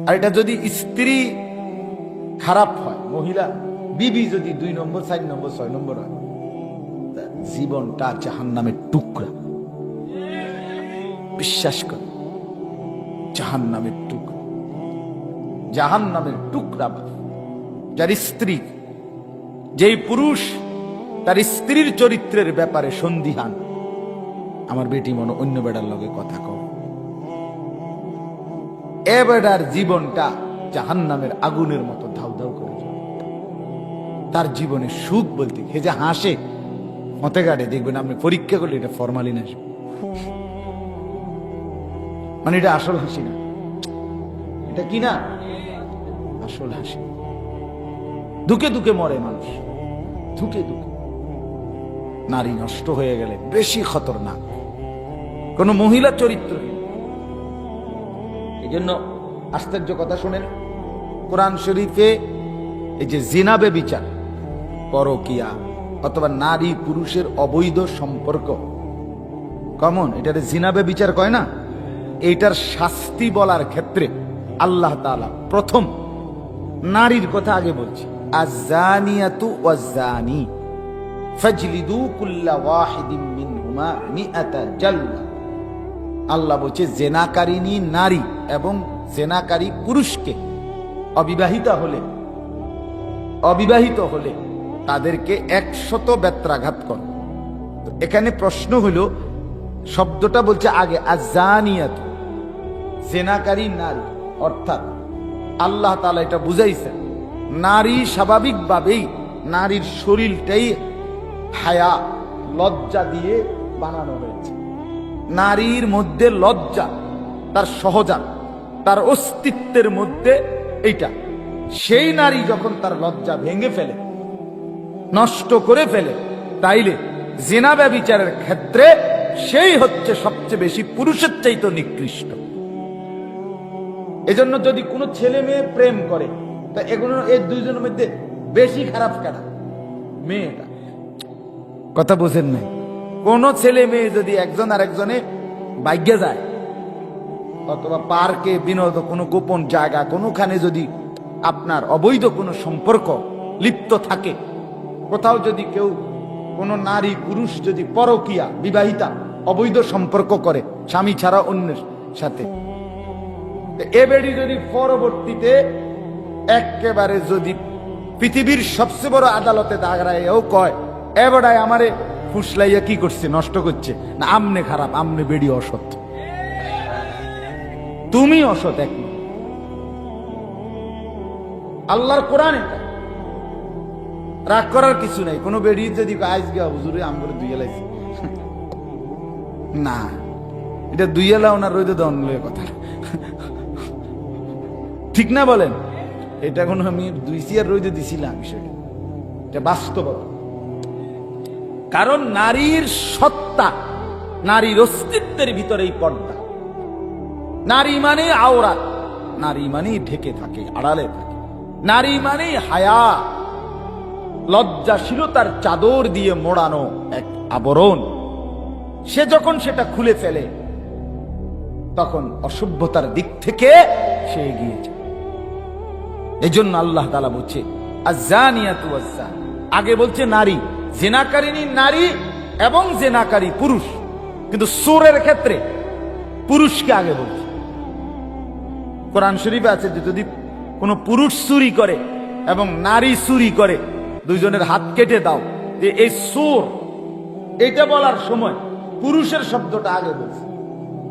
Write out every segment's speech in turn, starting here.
আর এটা যদি স্ত্রী খারাপ হয়, মহিলা বিবি যদি 2 নম্বর 4 নম্বর 6 নম্বর হয়, জীবনটা জাহান্নামের টুকরা। বিশ্বাস কর, জাহান্নামের টুকরা, জাহান্নামের টুকরা। যার স্ত্রী, যেই পুরুষ তার স্ত্রীর চরিত্রের ব্যাপারে সন্দিহান, আমার বেটি মনে অন্য বেড়ার লগে কথা কও, এ বেড়ার জীবনটা জাহান্নামের আগুনের মতো ধাউ ধাউ করে যায়। তার জীবনে সুখ বলতে, হে যে হাসে মতে গাড়ে, দেখবেন আপনি পরীক্ষা করলে এটা ফরমালিন আসবে, মানে এটা আসল হাসি না, এটা কি না আসল হাসি। দুঃখে দুঃখে মরে মানুষ, দুঃখে দুঃখে। নারী নষ্ট হয়ে গেলে বেশি খতরনাক। কোন মহিলা চরিত্রহীন, এই জন্য আশ্চর্য কথা শোনেন, কোরআন শরীফে এই যে জিনাবে বিচার, পরকিয়া অথবা নারী পুরুষের অবৈধ সম্পর্ক কমন, এটার জিনাবে বিচার কয় না, এইটার শাস্তি বলার ক্ষেত্রে আল্লাহ তাআলা প্রথম নারীর কথা আগে বলছে, আয-যানিয়াতু ওয়াজ-যানি ফাজলিদু কুল্লা ওয়াহিদিন মিনহুমা মিআতা জালদা। আল্লাহ বলছে জেনাকারিনী নারী এবং জেনাকারী পুরুষকে অবিবাহিত হলে তাদেরকে 100 বেত্রাঘাত কর। তো এখানে প্রশ্ন হলো, শব্দটা বলছে আগে আয-যানিয়াতু, জেনাকারী নারী, অর্থাৎ আল্লাহ তাআলা এটা বুঝাইছেন নারী স্বাভাবিকভাবেই, নারীর শরীরটাই হায়া, লজ্জা দিয়ে বানানো হয়েছে। নারীর মধ্যে লজ্জা, তার সহজাত, তার অস্তিত্বের মধ্যে এইটা। সেই নারী যখন তার লজ্জা ভেঙে ফেলে, নষ্ট করে ফেলে, তাইলে জিনা ব্যভিচারের ক্ষেত্রে সেই হচ্ছে সবচেয়ে বেশি পুরুষের চাইতে নিকৃষ্ট। এজন্য যদি কোনো ছেলে মেয়ে প্রেম করে, তা এগুলো এই দুইজনের মধ্যে বেশি খারাপ কেনা মেয়েটা। কথা বুঝেন নাই? কোন ছেলে মেয়ে যদি একজন আর একজনে বাইকে যায়, অথবা পার্কে, বিনোদ, কোনো গোপন জায়গা, কোনোখানে যদি আপনার অবৈধ কোনো সম্পর্ক লিপ্ত থাকে, কোথাও যদি কেউ কোনো নারী পুরুষ যদি পরকিয়া, বিবাহিতা অবৈধ সম্পর্ক করে স্বামী ছাড়া অন্যের সাথে, এ বেড়ি যদি পরবর্তীতে একেবারে যদি পৃথিবীর সবচেয়ে বড় আদালতে দাঁড়ায়ও কয়, এ বেড়ায় আমারে ফুসলাইয়া কি করছে, নষ্ট করছে না, আমনে খারাপ, আমনে বেড়ি অসৎ, তুমি অসৎ। এক আল্লাহর কোরআনে রাগ করার কিছু নাই। কোন বেড়ি যদি আইস গা হুজুরে আমগুলো দুই এলাইছি, না, এটা দুই এলাও না, রইতে দেওয়ান কথা, ঠিক না বলেন? এটা কোনো আমি 2 চেয়ার রইতে দিছিলাম, বিষয়টা এটা বাস্তবতা। কারণ নারীর সত্তা, নারীর অস্তিত্বের ভিতরে এই পর্দা। নারী মানে আওরাত, নারী মানে ঢেকে থাকে, আড়ালে থাকে। নারী মানে হায়া, লজ্জাশীলতার চাদর দিয়ে মোড়ানো এক আবরণ। সে যখন সেটা খুলে ফেলে, তখন অসভ্যতার দিক থেকে সে এগিয়ে যায়। এই জন্য আল্লাহ তাআলা বলছে আয-যানিয়াতু ওয়াজ-যানি, আগে বলছে নারী, জিনাকারিনী নারী এবং জিনাকারী পুরুষ, কিন্তু চোরের ক্ষেত্রে পুরুষকে আগে বলছে। কোরআন শরীফে আছে যে যদি কোনো পুরুষ চুরি করে এবং নারী চুরি করে, দুইজনের হাত কেটে দাও। এই চোর, এটা বলার সময় পুরুষের শব্দটা আগে বলছে,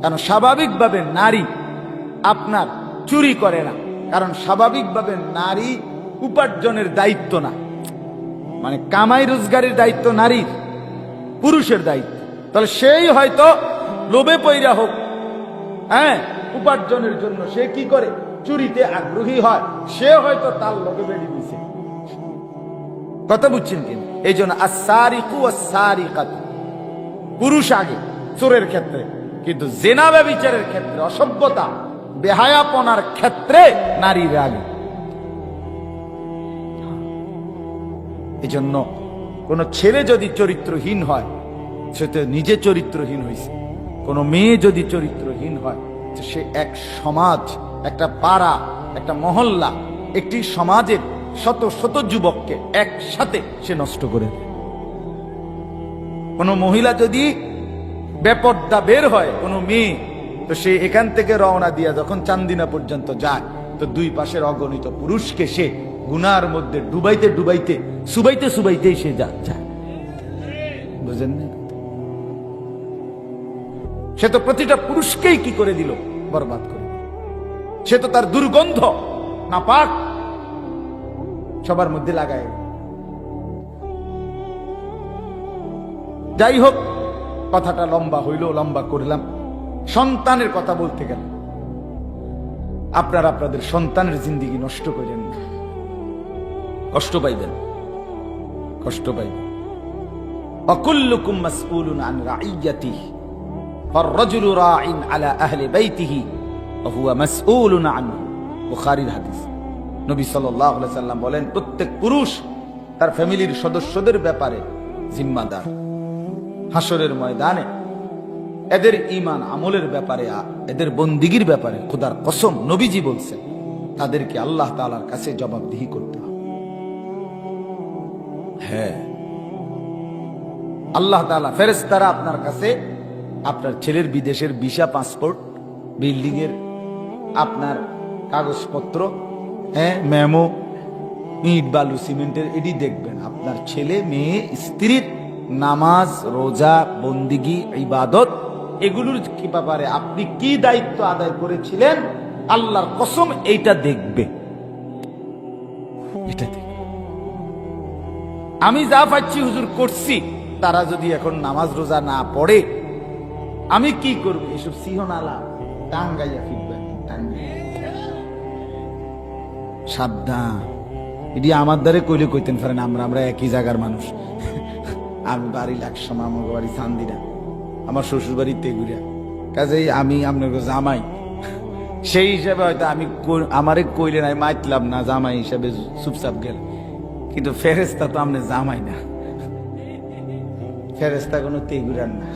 কারণ স্বাভাবিকভাবে নারী আপনার চুরি করে না, কারণ স্বাভাবিকভাবে নারী উপার্জনের দায়িত্ব না, মানে কামাই রোজগারের দায়িত্ব নারীর, পুরুষের দায়িত্ব। তাহলে সেই হয়তো লোভে পইরা হোক, হ্যাঁ, উপার্জনের জন্য সে কি করে, চুরিতে আগ্রহী হয়, সে হয়তো তার লোকে বেড়ি দিছে। কথা বুঝছেন কিনা? এই জন্য আস-সারিকু ওয়াস-সারিকাতু, পুরুষ আগে চোরের ক্ষেত্রে, কিন্তু জিনা ব্যভিচারের ক্ষেত্রে, অসভ্যতা বেহায়াপনার ক্ষেত্রে নারীর আগে। এই জন্য কোন ছেলে যদি চরিত্রহীন হয়, সে তো নিজে চরিত্রহীন হয়েছে। কোন মেয়ে যদি চরিত্রহীন হয়, সে এক সমাজ একটা পাড়া, একটা মহল্লা, একটি সমাজের শত শত যুবককে একসাথে সে নষ্ট করে দেয়। কোনো মহিলা যদি বেপর্দা বের হয়, কোনো মেয়ে, তো সে এখান থেকে রওনা দিয়া যখন চান্দিনা পর্যন্ত যায়, তো দুই পাশের অগণিত পুরুষকে সে গুনার মধ্যে ডুবাইতে ডুবাইতে সুবাইতে সুবাইতেই সে যায়। বুঝেন না? সে তো প্রতিটা পুরুষকেই কি করে দিল, বরবাদ করে। সে তো তার দুর্গন্ধ নাপাক সবার মধ্যে লাগায়। যাই হোক, কথাটা লম্বা হইল, লম্বা করলাম। সন্তানের কথা বলতে গেল, আপনারা আপনাদের সন্তানের জিন্দেগি নষ্ট করেন না, কষ্ট পাইবেন, কষ্ট পাইবেন। وكلكم مسؤول عن رعيته فالرجل راع على اهل بيته وهو مسؤول عنه। বুখারীর হাদিস। নবী সাল্লাল্লাহু আলাইহি সাল্লাম বলেন, প্রত্যেক পুরুষ তার ফ্যামিলির সদস্যদের ব্যাপারে জিম্মাদার। হাসরের ময়দানে এদের ঈমান আমলের ব্যাপারে, এদের বন্দিগির ব্যাপারে খোদার কসম নবীজি বলছেন, তাদেরকে আল্লাহ তাআলার কাছে জবাবদিহি করতে হবে। হ্যাঁ, আল্লাহ তাআলা ফেরেশতারা আপনার কাছে আপনার ছেলের বিদেশের ভিসা, পাসপোর্ট, বিল্ডিং এর আপনার কাগজপত্র, মেমো, ইট বালু সিমেন্টের, এটি দেখবেন। আপনার ছেলে মেয়ে স্ত্রীর নামাজ, রোজা, বন্দিগি, ইবাদত, এগুলোর কি ব্যাপারে আপনি কি দায়িত্ব আদায় করেছিলেন, আল্লাহর কসম এইটা দেখবে। এটা দেখবে। আমি যা পাচ্ছি হুজুর করছি, তারা যদি এখন নামাজ রোজা না পড়ে আমি কি করব? এসব সিহনালা টাঙ্গাইয়া ফিরবেন। সাবধান, এটি আমার দ্বারে কইলে কইতেন পারেন, আমরা একই জায়গার মানুষ। আমি বাড়ি লাকসমা, আমার বাড়ি চান্দিনা, আমার শ্বশুর বাড়ি তেগুড়িয়া, কাজেই আমি আপনার জামাই, সেই হিসাবে হয়তো আমি আমারে কইলে নাই মাইতলাম না, জামাই হিসাবে চুপচাপ গেল। কিন্তু ফেরেস্তা তো আপনি জামাই না, ফেরেস্তা কোনো তেগুড়ার না।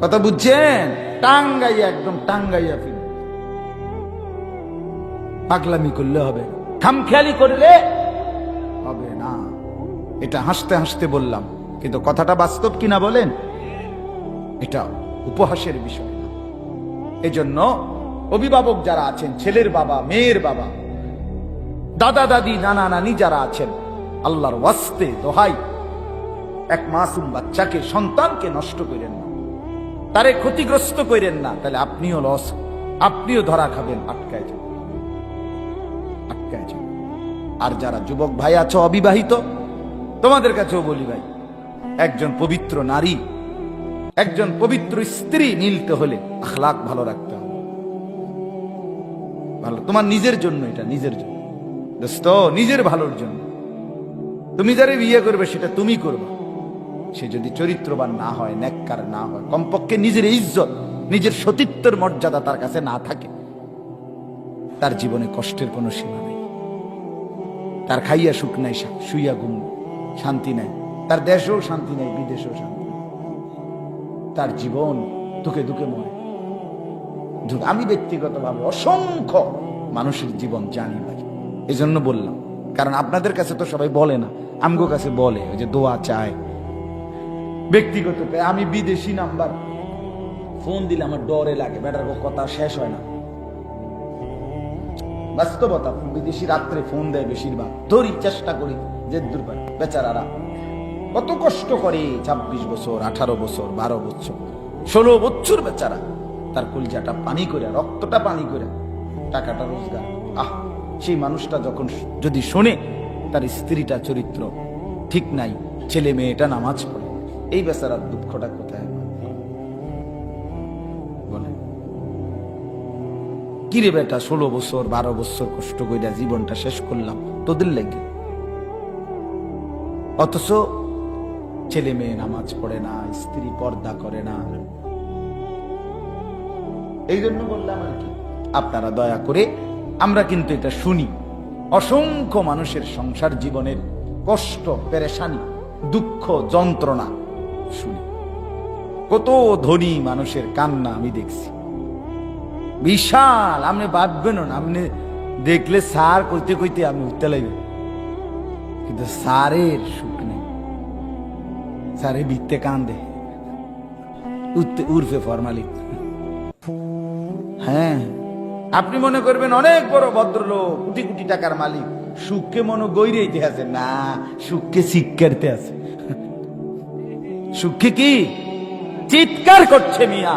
কথা বুঝছেন? টাঙ্গাইয়া, একদম টাঙ্গাইয়া ফির। পাগলামি করলে হবে, খামখেয়ালি করলে হবে না। এটা হাসতে হাসতে বললাম, কিন্তু কথাটা বাস্তব কিনা বলেন? এটা উপহাসের বিষয় না। এজন্য অভিভাবক যারা আছেন, ছেলের বাবা, মেয়ের বাবা, দাদা দাদি, নানা নানি যারা আছেন, আল্লাহর ওয়াস্তে দোহাই, এক মাসুম বাচ্চাকে, সন্তানকে নষ্ট করেন না, তারে ক্ষতিগ্রস্ত করেন না, তাহলে আপনিও লস, আপনিও ধরা খাবেন, আটকায় যান, আটকায় যান। আর যারা যুবক ভাই আছো, অবিবাহিত, তোমাদের কাছেও বলি ভাই, একজন পবিত্র নারী, একজন পবিত্র স্ত্রী নিলতে হলে আখলাক ভালো রাখতে হবে। ভালো, তোমার নিজের জন্য, এটা নিজের জন্য দোস্ত, নিজের ভালোর জন্য। তুমি যারে বিয়ে করবে সেটা তুমি করবে, সে যদি চরিত্রবান না হয়, নেককার না হয়, কমপক্ষে নিজের ইজ্জত, নিজের সতীত্বের মর্যাদা তার কাছে না থাকে, তার জীবনে কষ্টের কোনো সীমা নেই। তার খাইয়া সুখ নাই, শুইয়া ঘুম শান্তি নাই, তার দেশেও শান্তি নেই, বিদেশেও শান্তি নেই, তার জীবন দুঃখে দুঃখে মরে। আমি ব্যক্তিগতভাবে অসংখ্য মানুষের জীবন জানি ভাই, এই জন্য বললাম। কারণ আপনাদের কাছে তো সবাই বলে না, আমগো কাছে বলে, ওই যে দোয়া চায় ব্যক্তিগত। আমি বিদেশি নাম্বার ফোন দিলে আমার ডরে লাগে, বেটার কথা শেষ হয় না। বাস্তবতা, বিদেশি রাত্রে ফোন দেয় বেশিরভাগ, ধরি চেষ্টা করি যে দূর পাই। বেচারারা কত কষ্ট করে, 26 বছর, 18 বছর, 12 বছর, 16 বছর, বেচারা তার কলজাটা পানি করে, রক্তটা পানি করে টাকাটা রোজগার। সেই মানুষটা যখন যদি শোনে তার স্ত্রীটা চরিত্র ঠিক নাই, ছেলে মেয়েটা নামাজ পড়ে, এই বেচারার দুঃখটা কোথায় বলে? কিরে বেটা, 16 বছর 12 বছর কষ্ট করে জীবনটা শেষ করলাম তোদের লেগে, অথচ ছেলে মেয়ে নামাজ পড়ে না, স্ত্রী পর্দা করে না। এই জন্য বললাম আর কি, আপনারা দয়া করে, আমরা কিন্তু এটা শুনি, অসংখ্য মানুষের সংসার জীবনের কষ্ট, পেরেশানি, দুঃখ, যন্ত্রণা শুনি। কত ধনী মানুষের কান্না আমি দেখছি, বিশাল, আপনি ভাববেন না, আপনি দেখলে সার কইতে কইতে আমি উঠতে লাগবে, কিন্তু সারের সুখ নেই। সারে ভিত্তে কান্দে উর্ফে ফরমালি। হ্যাঁ, আপনি মনে করবেন অনেক বড় ভদ্রলোক, কোটি কোটি টাকার মালিক, সুখকে মনে গৈরেইতে আছে না, সুখকে শিক্ষার্থে আছে। সুখকে কি চিৎকার করছে মিয়া,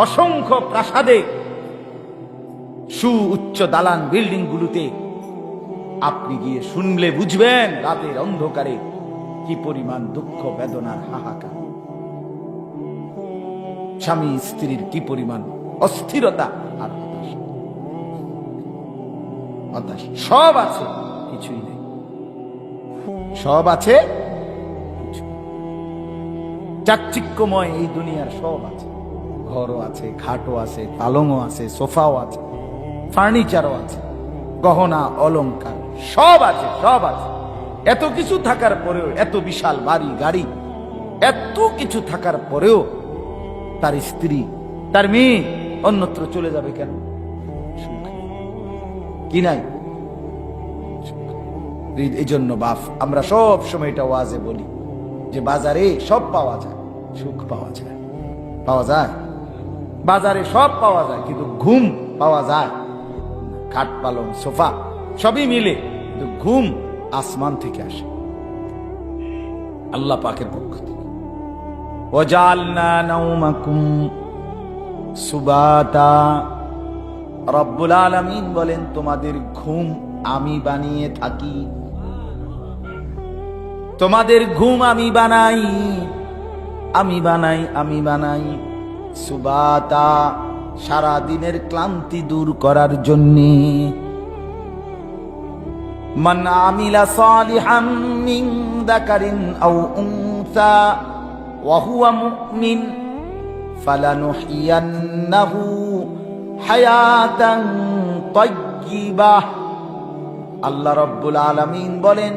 অসংখ্য প্রাসাদে, উচ্চ দালান বিল্ডিং গুলোতে আপনি গিয়ে শুনলে বুঝবেন রাতের অন্ধকারে কি পরিমাণ দুঃখ বেদনার হাহাকার, স্বামী স্ত্রীর কি পরিমাণ অস্থিরতা আর হতাশা। সব আছে, কিছুই নেই। সব আছে, চাকচিক্যময় এই দুনিয়ার সব আছে। ঘরও আছে, খাটও আছে, পালংও আছে, সোফাও আছে, ফার্নিচারও আছে, গহনা অলংকার সব আছে, সব আছে। এত কিছু থাকার পরেও, এত বিশাল বাড়ি গাড়ি, এত কিছু থাকার পরেও তার স্ত্রী, তার মেয়ে অন্যত্র চলে যাবে কেন? কি নাই? এই জন্য বাপ, আমরা সব সময় এটা ওয়াজে বলি যে বাজারে সব পাওয়া যায়, সুখ পাওয়া যায়, পাওয়া যায়, বাজারে সব পাওয়া যায়, কিন্তু ঘুম পাওয়া যায়। খাট পালং সোফা সবই মিলে, কিন্তু ঘুম আসমান থেকে আসে, আল্লাহ পাকের পক্ষ থেকে। ওয়াজআলনা নাওমাকুম সুবাতা, রব্বুল আলামিন বলেন তোমাদের ঘুম আমি বানিয়ে থাকি, তোমাদের ঘুম আমি বানাই, আমি বানাই, আমি বানাই। সুবাতা, সারা দিনের ক্লান্তি দূর করার জন্যে। মান আমিলা সালিহাম মিন যাকারিন আও উনসা ওয়া হুয়া মুমিন ফালানুহইয়ান্নাহু হায়াতান তাইয়্যিবাহ। আল্লাহ রাব্বুল আলামিন বলেন,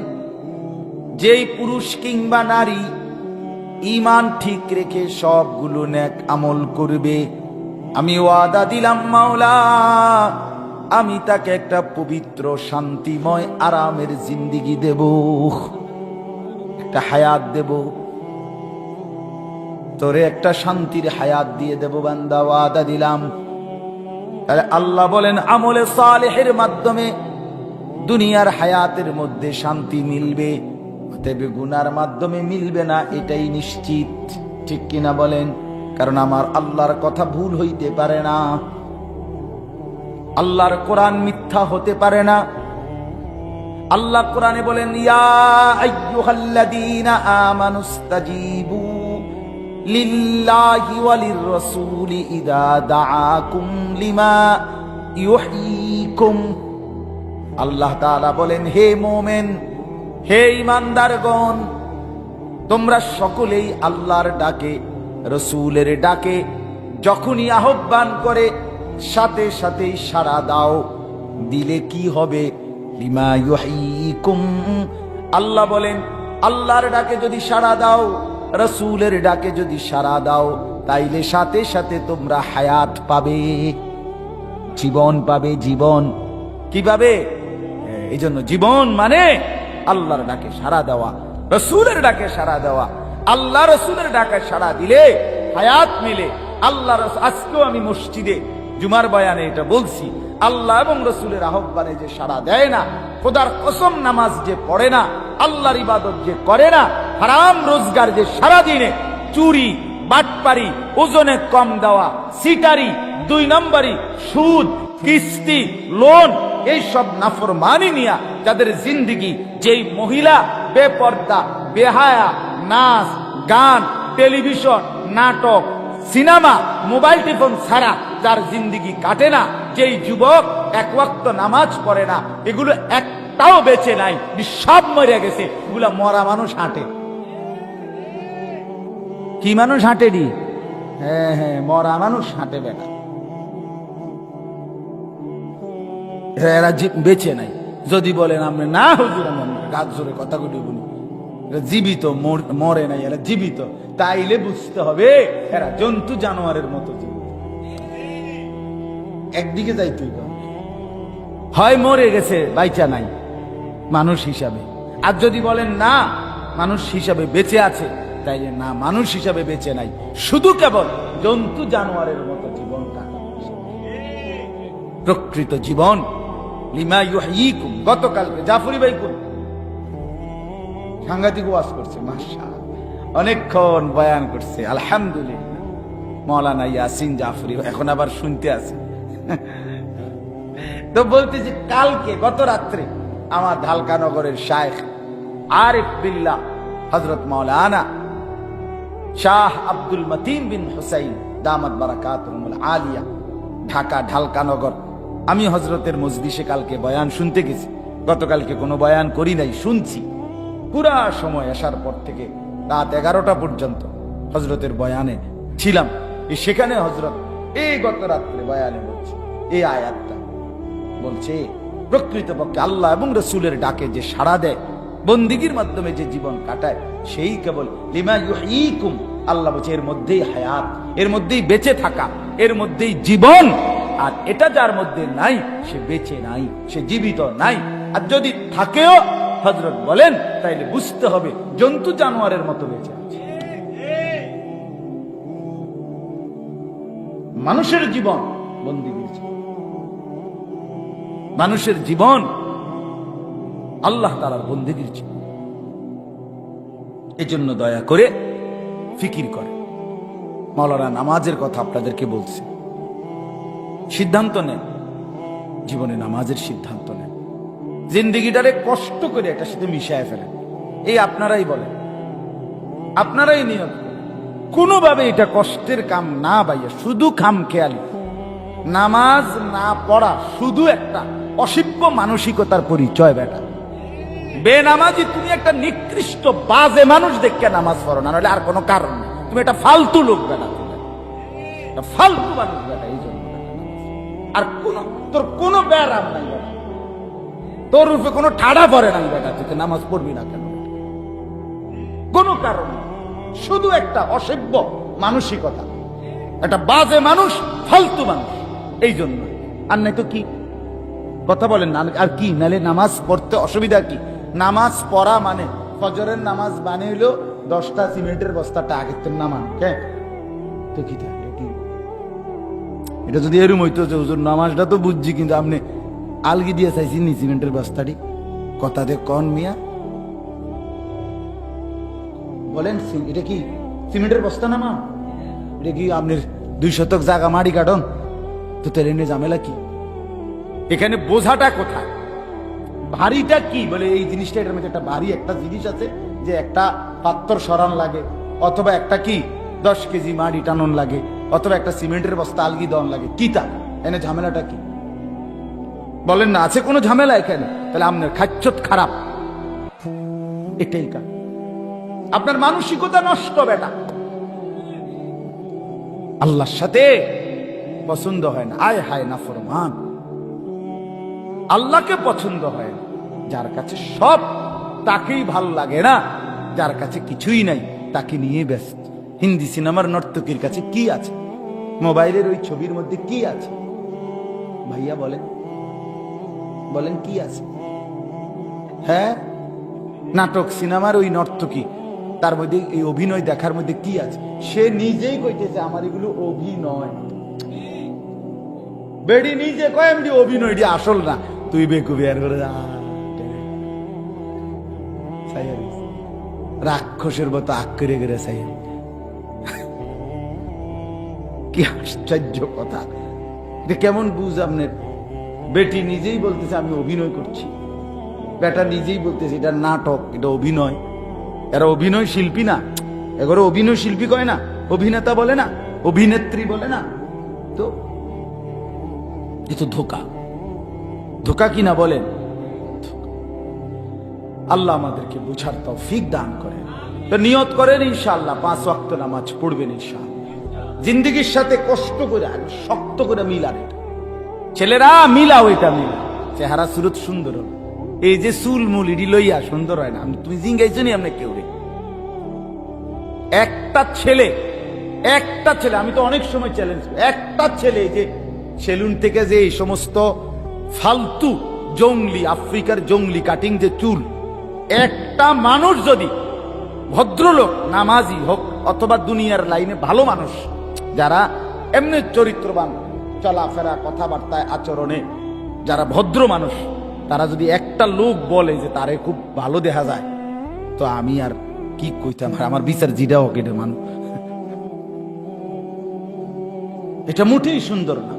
যেই পুরুষ কিংবা নারী ঈমান ঠিক রেখে সবগুলো নেক আমল করবে, আমি ওয়াদা দিলাম মাওলা, আমি তাকে একটা পবিত্র শান্তিময় আরামের জিন্দেগি দেব, একটা হায়াত দেব, তোরে একটা শান্তির হায়াত দিয়ে দেব বান্দা, ওয়াদা দিলাম। তাহলে আল্লাহ বলেন আমলে সালেহের মাধ্যমে দুনিয়ার হায়াতের মধ্যে শান্তি মিলবে, তবে গুনার মাধ্যমে মিলবে না, এটাই নিশ্চিত। ঠিক কিনা বলেন? কারণ আমার আল্লাহর কথা ভুল হইতে পারে না, আল্লাহর কোরআন মিথ্যা হতে পারে না। আল্লাহ কোরআনে বলেন, ইয়া আইয়ুহাল্লাযীনা আমানুস্তাজীবু লিল্লাহি ওয়ালির রাসূলি ইযা দাআকুম লিমা ইউহয়িকুম। আল্লাহ তাআলা বলেন, হে মুমিন, হে ঈমানদারগণ, তোমরা সকলেই আল্লাহর ডাকে, রাসূলের ডাকে যখনই আহ্বান করে সাথে সাথেই সাড়া দাও। দিলে কি হবে? লিমা ইউহয়িকুম। আল্লাহ বলেন, আল্লাহর ডাকে যদি সাড়া দাও, রাসূলের ডাকে যদি সাড়া দাও, তাইলে সাথে সাথে তোমরা হায়াত পাবে, জীবন পাবে। জীবন কিভাবে? এই জন্য জীবন মানে আল্লাহর ডাকে সাড়া দেওয়া, রাসূলের ডাকে সাড়া দেওয়া। আল্লাহ রাসূলের ডাকে সাড়া দিলে হায়াত মিলে। আল্লাহ, আজকেও আমি মসজিদে জুমার বয়ানে এটা বলছি, আল্লাহ এবং রাসূলের আহ্বানে যে সাড়া দেয় না, খোদার কসম নামাজ যে পড়ে না, আল্লাহর ইবাদত যে করে না, হারাম রোজগার যে সারা দিনে চুরি, বাটপারি, ওজনে কম দেওয়া, সিটারি, 2 নম্বরি, সুদ, কিস্তি, লোন, এই সব নাফরমানি নিয়া যাদের জিন্দেগি, যেই মহিলা বেপর্দা, বেহায়া, নাচ গান, টেলিভিশন, নাটক, সিনেমা, মোবাইল টেলিফোন ছাড়া যার জিন্দেগি কাটে না, যেই যুবক এক ওয়াক্ত নামাজ পড়ে না, এগুলো একটাও বেঁচে নাই, সব মরে গেছে। এগুলা মরা মানুষ হাঁটে। কি মানুষ হাঁটে? দি হ্যাঁ হ্যাঁ, মরা মানুষ হাঁটে বেটা, এরা বেঁচে নাই। যদি বলেন আপনি, না হুজুর, আমি গাছ জোরে কথা বলি, এরা জীবিত, মরে নাই, এরা জীবিত। তাইলে বুঝতে হবে এরা জন্তু জানোয়ারের মতো জীবিত। একদিকে যাইতেই হয় মরে গেছে, বাইচা নাই মানুষ হিসাবে। আর যদি বলেন না মানুষ হিসাবে বেঁচে আছে, তাইলে না মানুষ হিসাবে বেঁচে নাই, শুধু কেবল জন্তু জানোয়ারের মতো জীবন কাটাচ্ছে। প্রকৃত জীবন লিমা ইউহয়িকুম। গতকালকে জাফরি ভাই কোন সাংঘাতিক ওয়াজ করছে, মাশাআল্লাহ, অনেকক্ষণ বয়ান করছে, আলহামদুলিল্লাহ। মাওলানা ইয়াসিন জাফরি এখন আবার শুনতে আছে। তো বলতে যে কালকে গত রাত্রে আমার ঢালকানগরের শায়েখ আরিফ বিল্লাহ হযরত মাওলানা শাহ আব্দুল মতিন বিন হুসাইন দামাত বারাকাতুহুল আলিয়া, ঢাকা ঢালকানগর, আমি হযরতের মজলিসে কালকে বয়ান শুনতে গেছি। গতকালকে কোনো বয়ান করি নাই, শুনছি পুরা সময়, আসার পর থেকে রাত 11টা পর্যন্ত হযরতের বয়ানে ছিলাম। সেখানে হযরত এই গত রাত্রে বয়ানে বলছে এই আয়াতটা, বলছে প্রকৃতপক্ষে আল্লাহ এবং রাসূলের ডাকে যে সাড়া দেয়, বন্দিগির মাধ্যমে যে জীবন কাটায়, সেই কেবল লিমা ইউহয়িকুম। আল্লাহ বলছে এর মধ্যেই হায়াত, এর মধ্যেই বেঁচে থাকা, এর মধ্যেই জীবন। আর এটা যার মধ্যে নাই, সে বেঁচে নাই, সে জীবিত নাই। আর যদি থাকেও, হযরত বলেন, তাইলে বুঝতে হবে জন্তু জানোয়ারের মতো বেঁচে আছে। মানুষের জীবন বন্দিগির জীবন, মানুষের জীবন আল্লাহ তাআলার বন্দিগির জীবন। এজন্য দয়া করে ফিকির করে। মাওলানা নামাজের কথা আপনাদেরকে বলছে, সিদ্ধান্ত নেন, জীবনে নামাজের সিদ্ধান্ত নেন, জিন্দেগিটারে কষ্ট করে এটার সাথে মিশায় ফেলেন। এই আপনারাই বলেন, আপনারাই নিয়ত করেন, কোনোভাবে এটা কষ্টের কাম না বাইয়া, শুধু খামখেয়ালি নামাজ না পড়া শুধু একটা অসভ্য মানসিকতার পরিচয়। বেটা বেনামাজি, তুমি একটা নিকৃষ্ট বাজে মানুষ দেখে নামাজ পড়ো না, নাহলে আর কোনো কারণ নেই, তুমি একটা ফালতু লোক বেটা, তুমি ফালতু মানুষ বেটা। এই জন্য আর কোন তোর কোনো ব্যারাম নাই বেটা, তোর রূপে কোনো ঠাড়া পড়ে নাই বেটা, তুই নামাজ পড়বি না কেন? কোনো কারণ নেই, শুধু একটা অসভ্য মানসিকতা, একটা বাজে মানুষ, ফালতু মানুষ, এই জন্য। আর নাই তো কি কথা বলেন না, আর কি? নালে নামাজ পড়তে অসুবিধা কি? নামাজ পড়া মানে ফজরের নামাজ বানাইলো 10টা সিমেন্টের বস্তাটা আগের তো নামান তো কি থাকে কি? এটা যদি এরম হইতো যে হুজুর নামাজটা তো বুঝছি, কিন্তু আপনি আলগি দিয়ে চাইছি নি সিমেন্টের বস্তাটি, কথা দিয়ে কন মিয়া বলেন, এটা কি সিমেন্টের বস্তা নামা? এটা কি আপনার 2 শতক জায়গা মাড়ি কাটন? তো তেলে নিয়ে ঝামেলা কি? এখানে বোঝাটা কোথায়, ভারীটা কি? বলে এই জিনিসটা, এটার মধ্যে একটা ভারী একটা জিনিস আছে, যে একটা পাত্তর সরান লাগে, অথবা একটা কি 10 কেজি মাড়ি টানন লাগে, অথবা একটা সিমেন্টের বস্তা আলগি দন লাগে। কি তা এনে ঝামেলাটা কি বলেন না? আছে কোনো ঝামেলা এখানে? তাহলে আপনার খাচ্ছত খারাপ, এটাই কাজ। আপনার মানসিকতা নষ্ট বেটা, আল্লাহর সাথে পছন্দ হয় না। আয় হায় নাফরমান, আল্লাহকে পছন্দ হয় না। যার কাছে সব, তাকেই ভাল লাগে না। যার কাছে কিছুই নাই, তাকে নিয়ে ব্যস্ত। হিন্দি সিনেমার নর্তকীর কাছে কি আছে? মোবাইলের ওই ছবির মধ্যে কি আছে? ভাইয়া বলেন, বলেন কি আছে? হ্যাঁ, নাটক সিনেমার ওই নর্তকী, তার মধ্যে এই অভিনয় দেখার মধ্যে কি আছে? সে নিজেই কইতেছে আমার এগুলো অভিনয়। বেডি নিজে কয় এমনি অভিনয়টি আসল না, তুই বেকুবি আর করে রাক্ষসের মতো আগ করে করে চাই। কি আশ্চর্য কথা! এটা কেমন বুঝ আপনার? বেটি নিজেই বলতেছে আমি অভিনয় করছি, বেটা নিজেই বলতেছে এটা নাটক, এটা অভিনয়। এরা অভিনয় শিল্পী না, এগুলো অভিনয় শিল্পী কয় না, অভিনেতা বলে না, অভিনেত্রী বলে না। তো এ তো ধোকা, ধোকা কিনা বলেন? আল্লাহ আমাদেরকে বুঝার তৌফিক দান করেন। তো নিয়ত করেন ইনশাআল্লাহ 5 ওয়াক্ত নামাজ পড়বেন ইনশাআল্লাহ। জিন্দেগির সাথে কষ্ট করে, শক্ত করে মিলান। এটা ছেলেরা মিলাও, এটা মিলা। চেহারা সুরত সুন্দর হবে, এই যে চুল মুল ইডি লইয়া সুন্দর হয় না। তুমি জিঙ্গাইছো নি আপনি কেউ রে? একটা ছেলে, আমি তো অনেক সময় চ্যালেঞ্জ, একটা ছেলে এই যে সেলুন থেকে যে এই সমস্ত ফালতু জঙ্গলি, আফ্রিকার জঙ্গলি কাটিং যে চুল, একটা মানুষ যদি ভদ্রলোক নামাজি হোক অথবা দুনিয়ার লাইনে ভালো মানুষ যারা এমনি চরিত্রবান, চলাফেরা, কথাবার্তায়, আচরণে যারা ভদ্র মানুষ, তারা যদি একটা লোক বলে যে তারে খুব ভালো দেখা যায়, তো আমি আর কি কইতাম, আমার বিচার জিরা হোক এটা মানুষ। এটা মোটেই সুন্দর না,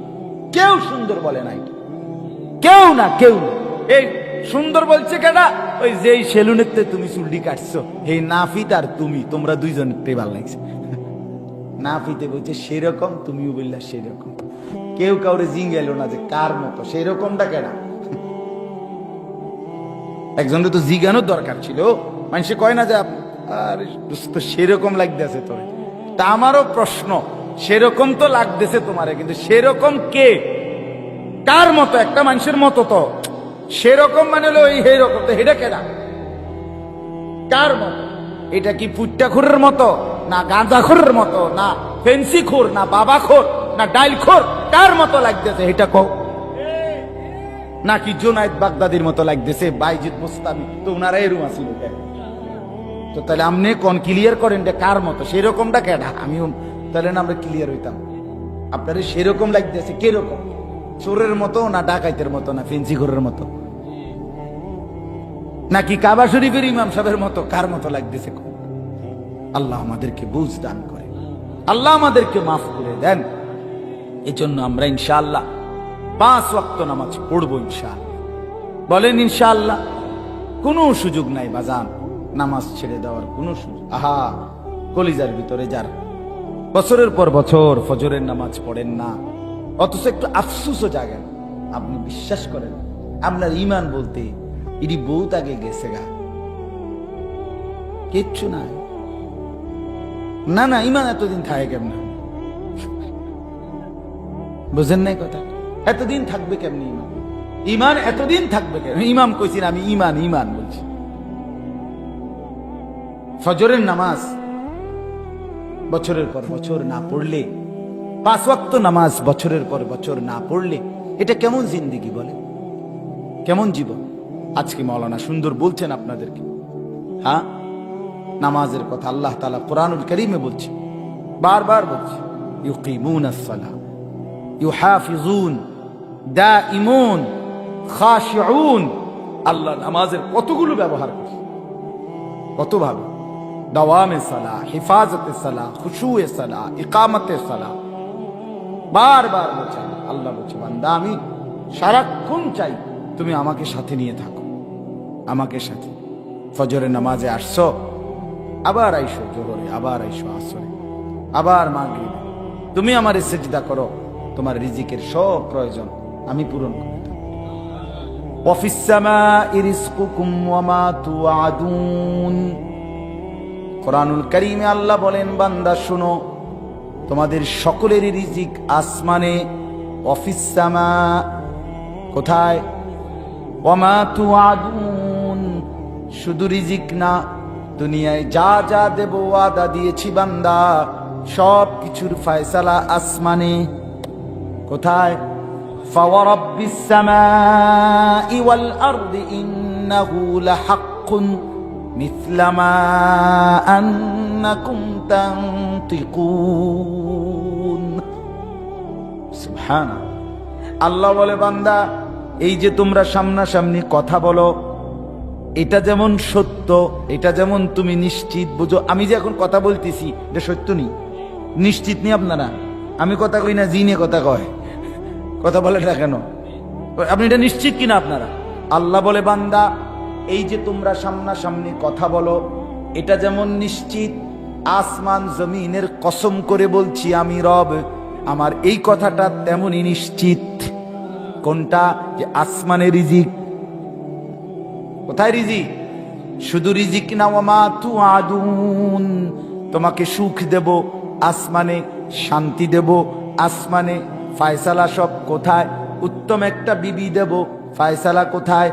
কেউ সুন্দর বলে না, কেউ না, কেউ না। এই সুন্দর বলছে কেনা, ওই যেই সেলুনেতে তুমি চুলটি কাটছো, এই নাফিত আর তুমি, তোমরা দুইজনতে ভালো লাগছে। নাফিতে বলছে সেরকম, তুমিও বললা সেরকম। কেউ কাউরে জিঙ্গেল না যে কার মতো, সেরকমটা কেনা। একজনের তো জিগানোর দরকার ছিল, মানুষে কয় না যে আরে দোস্ত সেরকম লাগতেছে তোরে। তা আমারও প্রশ্ন, সেরকম তো লাগতেছে তোমারে, কিন্তু সেরকম কে, কার মতো? একটা মানুষের মতো তো, সেরকম মানে হলো এই রকম, তো এটা কেনা কার মতো? এটা কি পুট্টাখোরের মতো, না গাঁজাখোরের মতো, না ফেন্সি খোর, না বাবা খোর, না ডাইল খোর? কার মতো লাগতেছে এটা কও? নাকি জুনায়েদ বাগদাদির মতো লাগতেছে, বাইজিদ মুস্তামি? তো উনারা এরকম আছিল। তো তাহলে আপনি কোন ক্লিয়ার করেন যে কার মতো, সেরকমটা কেডা? আমিও তাহলে না আমরা ক্লিয়ার হইতাম। আপনার সেরকম লাগতেছে কিরকম? চোরের মতো, না ডাকাইতের মতো, না ফেন্সি ঘরের মতো, নাকি কাবা শরীফের ইমাম সাহেবের মতো? কার মতো লাগতেছে? আল্লাহ আমাদেরকে বুঝ দান করে, আল্লাহ আমাদেরকে মাফ করে দেন। এই জন্য আমরা ইনশাআল্লাহ 5 ওয়াক্ত নামাজ পড়বো ইনশাআল্লাহ। বলেন ইনশাআল্লাহ। কোনো সুযোগ নাই বাজান নামাজ ছেড়ে দেওয়ার, কোনো সুযোগ। আহা, কলিজার ভিতরে যার বছরের পর বছর ফজরের নামাজ পড়েন না, অথচ একটু আফসুসও জাগেন। আপনি বিশ্বাস করেন, আপনার ইমান বলতে এটি বহুত আগে গেছে গা, কিচ্ছু নাই। না না, ইমান এতদিন থাকে কেমন? বুঝেন নাই কথা? এতদিন থাকবে কেমনি ইমান? ইমান এতদিন থাকবে কেন? ইমাম কইছি না, আমি ইমান ইমান বলছি। ফজরের নামাজ বছরের পর বছর না পড়লে, 5 ওয়াক্ত নামাজ বছরের পর বছর না পড়লে, এটা কেমন জিন্দেগি বলে, কেমন জীবন? আজকে মাওলানা সুন্দর বলছেন আপনাদেরকে, হ্যাঁ, নামাজের কথা আল্লাহ তাআলা কোরআনুল কারীমে বলছে, বারবার বলছে, ইউকিমুনাস সালাহ, ইউহাফিজুন, দাঈমুন, খাশিউন। আল্লাহ নামাজের কতগুলো ব্যবহার করছে, কতভাবে। দাওয়ামে সালাহ, হিফাজতে সালাহ, খুশুয়ে সালাহ, ইকামতে সালাহ, বারবার বলছে। আল্লাহ বলছে, বান্দা আমি সারাক্ষণ চাই তুমি আমাকে সাথে নিয়ে থাকো, আমাকে সাথে। ফজরের নামাজে আসছো, আবার আইসো জোহরে, আবার আইসো আসরে, আবার মাগরিবে। তুমি আমারে সিজদা করো, তোমার রিজিকের সব প্রয়োজন আমি পূরণ করি। ওয়াফিস সামাই রিজকুকুম ওয়া মা তুআদুন। কোরআনুল কারীমে আল্লাহ বলেন, বান্দা শুনো, তোমাদের সকলেরই রিজিক আসমানে। ওয়াফিস সামা, কোথায়? ওয়া মা তুআদুন। শুধু রিজিক না, দুনিয়ায় যা যা দেব ওয়াদা দিয়েছি বান্দা, সব কিছুর ফয়সালা আসমানে। কোথায়? ফাওয়ারাব্বিস সামাই ওয়াল আরদি ইন্নাহু লাহাক্কুন মিথলা মা আন্নাকুম তানতিকুন। সুবহানাল্লাহ। আল্লাহ বলে, বান্দা এই যে তোমরা সামনাসামনি কথা বলো, এটা যেমন সত্য, এটা যেমন তুমি নিশ্চিত বুঝো। আমি যে এখন কথা বলতেছি এটা সত্য নি, নিশ্চিত নি আপনারা? আমি কথা কই না, জিনে কথা কয়, কথা বলে না কেন? আপনি এটা নিশ্চিত কিনা আপনারা? আল্লাহ বলে, বান্দা এই যে তোমরা সামনাসামনি কথা বলো, এটা যেমন নিশ্চিত, আসমান জমিনের কসম করে বলছি আমি রব, আমার এই কথাটা তেমনই নিশ্চিত। কোনটা? যে আসমানে রিজিক। কোথায় রিজিক? শুধু রিজিক না, ওয়া মা তুআদুন, তোমাকে সুখ দেব আসমানে, শান্তি দেব আসমানে। ফয়সালা সব কোথায়? উত্তম একটা বিবি দেব, ফয়সালা কোথায়?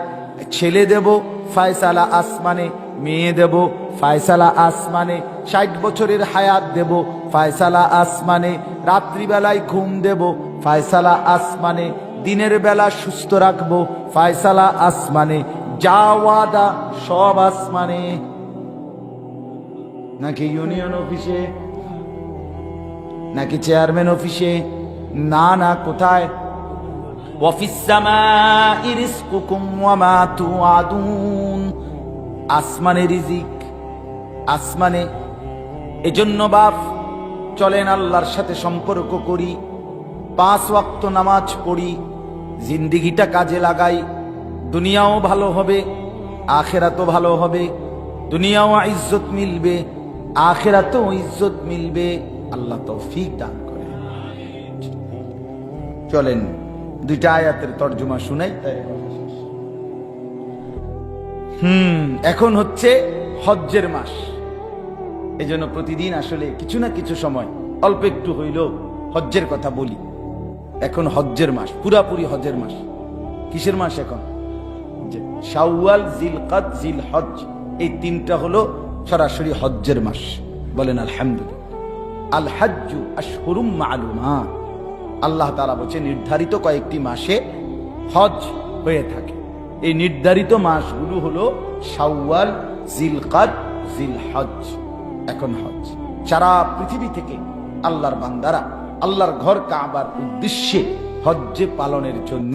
ছেলে দেব, ফায়সালা আসমানে। মেয়ে দেব, ফায়সালা আসমানে। 60 বছরের হায়াত দেব, ফায়সালা আসমানে। রাত্রিবেলায় ঘুম দেব, ফায়সালা আসমানে। দিনের বেলা সুস্থ রাখবো, ফায়সালা আসমানে। যা ওয়াদা সব আসমানে। নাকি ইউনিয়ন অফিসে, নাকি চেয়ারম্যান অফিসে? না না, কোথায়? ওয়াফিস সামাই রিজকুকুম ওয়া মা তুআদুন। আসমানে রিজিক, আসমানে। এজন্য বাপ চলেন আল্লাহর সাথে সম্পর্ক করি, 5 ওয়াক্ত নামাজ পড়ি, জিন্দেগিটা কাজে লাগাই। দুনিয়াও ভালো হবে, আখিরাতও ভালো হবে। দুনিয়াও ইজ্জত মিলবে, আখিরাতেও ইজ্জত মিলবে। আল্লাহ তৌফিক দান করে। চলেন 2টা আয়াতের তরজমা শুনাই, তাই এখন হচ্ছে হজ্জের মাস। এজন্য প্রতিদিন আসলে কিছু না কিছু সময় অল্প একটু হইলেও হজ্জের কথা বলি। এখন হজ্জের মাস, পুরাপুরি হজ্জের মাস। কিসের মাস এখন? শাওয়াল, জিলকাদ, জিলহজ, এই 3টা হলো সরাসরি হজ্জের মাস। বলেন আলহামদুলিল্লাহ। আল হাজ্জু আশহুরুম মালুমাত। আল্লাহ তাআলা বলেন নির্ধারিত কয়েকটি মাসে হজ হয়ে থাকে। এই নির্ধারিত মাসগুলো হলো শাওয়াল, জিলকাদ, জিলহজ। এখন হজ সারা পৃথিবী থেকে আল্লাহর বান্দারা আল্লাহর ঘর কাবার উদ্দেশ্যে হজ্জে পালনের জন্য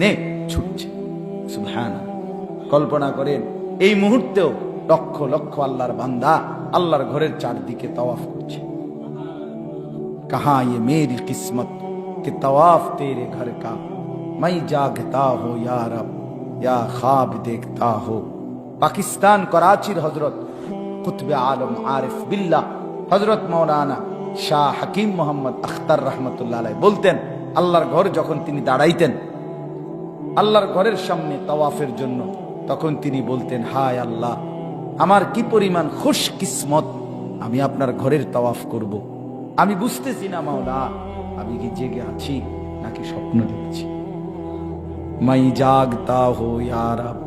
ছুটছে। সুবহানাল্লাহ। কল্পনা করেন এই মুহূর্তেও লক্ষ লক্ষ আল্লাহর বান্দা আল্লাহর ঘরের চারদিকে তাওয়াফ করছে। कहां ये मेरी किस्मत कि तवाफ तेरे घर का, मैं जागता हो या रब या ख्वाब देखता हो। पाकिस्तान कराचीर हजरत कुतुब आलम आरिफ बिल्लाह हजरत मौलाना शाह हकीम मोहम्मद अख्तर रहमतुल्लाह अलैह বলতেন, আল্লাহর ঘর যখন তিনি দাঁড়াইতেন আল্লাহর ঘরের সামনে তাওয়াফের জন্য, তখন তিনি বলতেন, হায় আল্লাহ, আমার কি পরিমাণ খুশ কিসমত, আমি আপনার ঘরের তাওয়াফ করব। আমি বুঝতেছি না মাওলা, আমি কি জেগে আছি নাকি স্বপ্ন দেখছি। মাই জাগতা হো ইয়া রব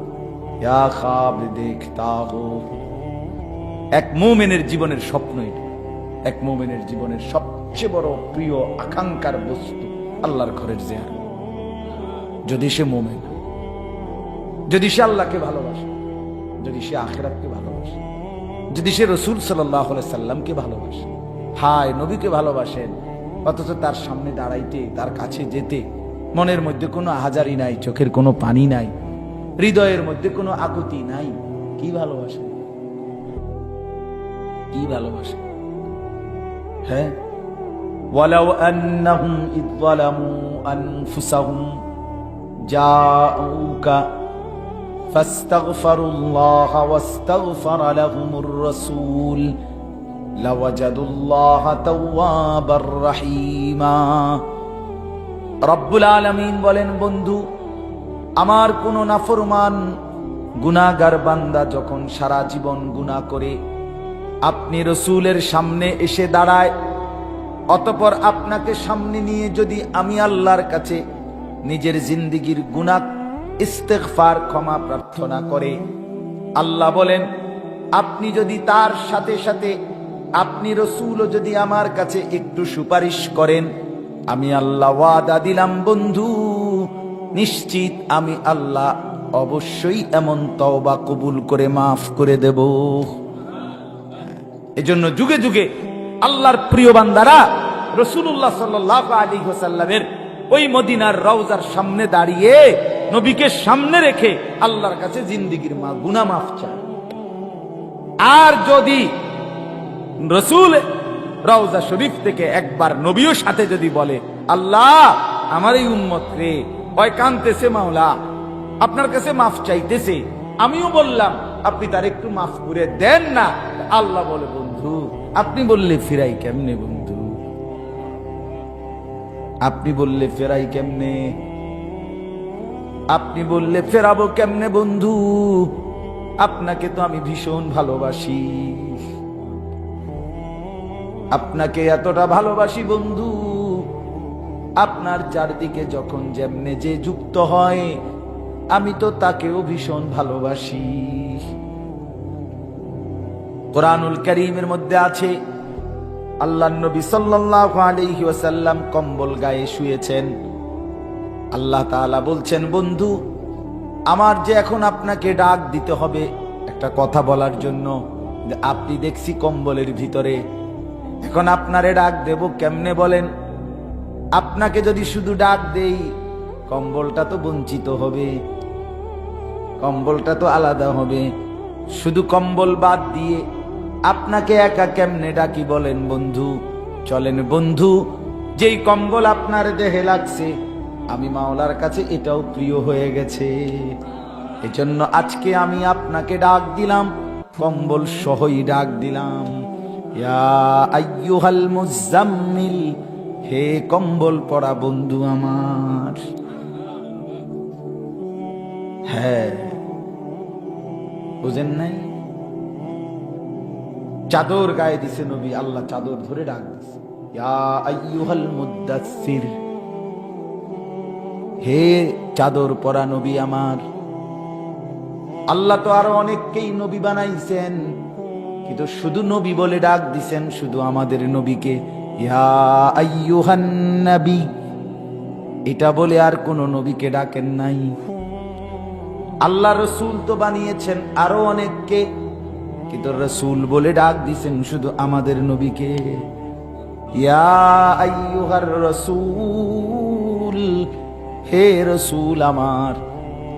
ইয়া খ্বাব দেখতা হো। এক মুমিনের জীবনের স্বপ্ন এটা। এক মুমিনের জীবনের সবচেয়ে বড় প্রিয় আকাঙ্ক্ষার বস্তু আল্লাহর ঘরের জিয়ারত। যদি সে মুমিন, যদি সে আল্লাহকে ভালোবাসে, যদি সে আখিরাতকে ভালোবাসে, যদি সে রাসূল সাল্লাল্লাহু আলাইহি সাল্লামকে ভালোবাসে, হায় নবীকে ভালোবাসেন, অথচ তার সামনে দাঁড়াইতে, তার কাছে যেতে মনের মধ্যে কোনো আহাজারি নাই, চোখের কোনো পানি নাই, হৃদয়ের মধ্যে কোনো আকুতি নাই। কি ভালোবাসে, কি ভালোবাসে? হ্যাঁ, ওয়ালাউ আন্নাহুম ইয যালামু আনফুসাহুম জাউকা ফাস্তাগফিরুল্লাহ ওয়াস্তাগফারা লাহুমুর রাসূল লাওয়াজাদুল্লাহা তাওয়াবার রহিমা। রব্বুল আলামিন বলেন, বন্ধু, আমার কোন নাফরমান গুনাহগার বান্দা যখন সারা জীবন গুনাহ করে আপনি রাসূলের সামনে এসে দাঁড়ায়, অতঃপর আপনাকে সামনে নিয়ে যদি আমি আল্লাহর কাছে নিজের জিন্দেগীর গুনাহ ইস্তেগফার, ক্ষমা প্রার্থনা করে, আল্লাহ বলেন আপনি যদি তার সাথে সাথে আপনি রাসূলও যদি আমার কাছে একটু সুপারিশ করেন, আমি আল্লাহ ওয়াদা দিলাম বন্ধু, নিশ্চিত আমি আল্লাহ অবশ্যই এমন তওবা কবুল করে মাফ করে দেব। এজন্য যুগে যুগে আল্লাহর প্রিয় বান্দারা রাসূলুল্লাহ সাল্লাল্লাহু আলাইহি ওয়াসাল্লামের ওই মদিনার রওজার সামনে দাঁড়িয়ে নবীকে সামনে রেখে আল্লাহর কাছে জিন্দেগীর গুনাহ মাফ চায়। আর যদি রাসূল রওজা শরীফ থেকে একবার নবীও সাথে যদি বলে, আল্লাহ আমার এই উম্মত রে ওই কাঁদতেছে, মাওলা আপনার কাছে মাফ চাইতেছে, আমিও বললাম আপনি তার একটু মাফ করে দেন না, আল্লাহ বলে, বন্ধু আপনি বললে ফিরাই কেমনে বন্ধু, আপনি বললে ফেরাই কেমনে, আপনি বললে ফেরাবো কেমনে বন্ধু, আপনাকে তো আমি ভীষণ ভালোবাসি, আপনাকে এতটা ভালোবাসি বন্ধু, আপনার চারদিকে যখন যেমনে যে যুক্ত হয় আমি তো তাকেও ভীষণ ভালোবাসি। কোরআনুল কারীমের মধ্যে আছে আল্লাহর নবী সাল্লাল্লাহু আলাইহি ওয়াসাল্লাম কম্বল গায়ে শুয়েছেন। আল্লাহ তাআলা বলছেন, বন্ধু আমার যে এখন আপনাকে ডাক দিতে হবে একটা কথা বলার জন্য, আপনি দেখছি কম্বলের ভিতরে, এখন আপনারে ডাক দেব কেমনে বলেন? আপনাকে যদি শুধু ডাক দেই কম্বলটা তো বঞ্চিত হবে, কম্বলটা তো আলাদা হবে। শুধু কম্বল বাদ দিয়ে আপনাকে একা কেমনে ডাকি বলেন বন্ধু? চলেন বন্ধু, যেই কম্বল আপনার দেহে লাগছে আমি মাওলার কাছে এটাও প্রিয় হয়ে গেছে। এজন্য আজকে আমি আপনাকে ডাক দিলাম, কম্বল সহই ডাক দিলাম। ইয়া আইয়ুহাল মুজাম্মিল, হে কম্বল পরা বন্ধু আমার। হ্যাঁ, বুঝেন নাই? চাদর গায়ে দিছে নবী, আল্লাহ চাদর ধরে ডাক দিছে, ইয়া আইয়ুহাল মুদাসসির, হে চাদর পরা নবী আমার। আল্লাহ তো আরো অনেককেই নবী বানাইছেন, কিন্তু শুধু নবী বলে ডাক দিছেন শুধু আমাদের নবীকে, ইয়া আইয়ুহান নবী, এটা বলে আর কোন নবীকে ডাকেন নাই। আল্লাহ রসুল তো বানিয়েছেন আরো অনেককে, কিন্তু রসুল বলে ডাক দিছেন শুধু আমাদের নবীকে, ইয়া আইয়ুহার রসুল, হে রসুল আমার।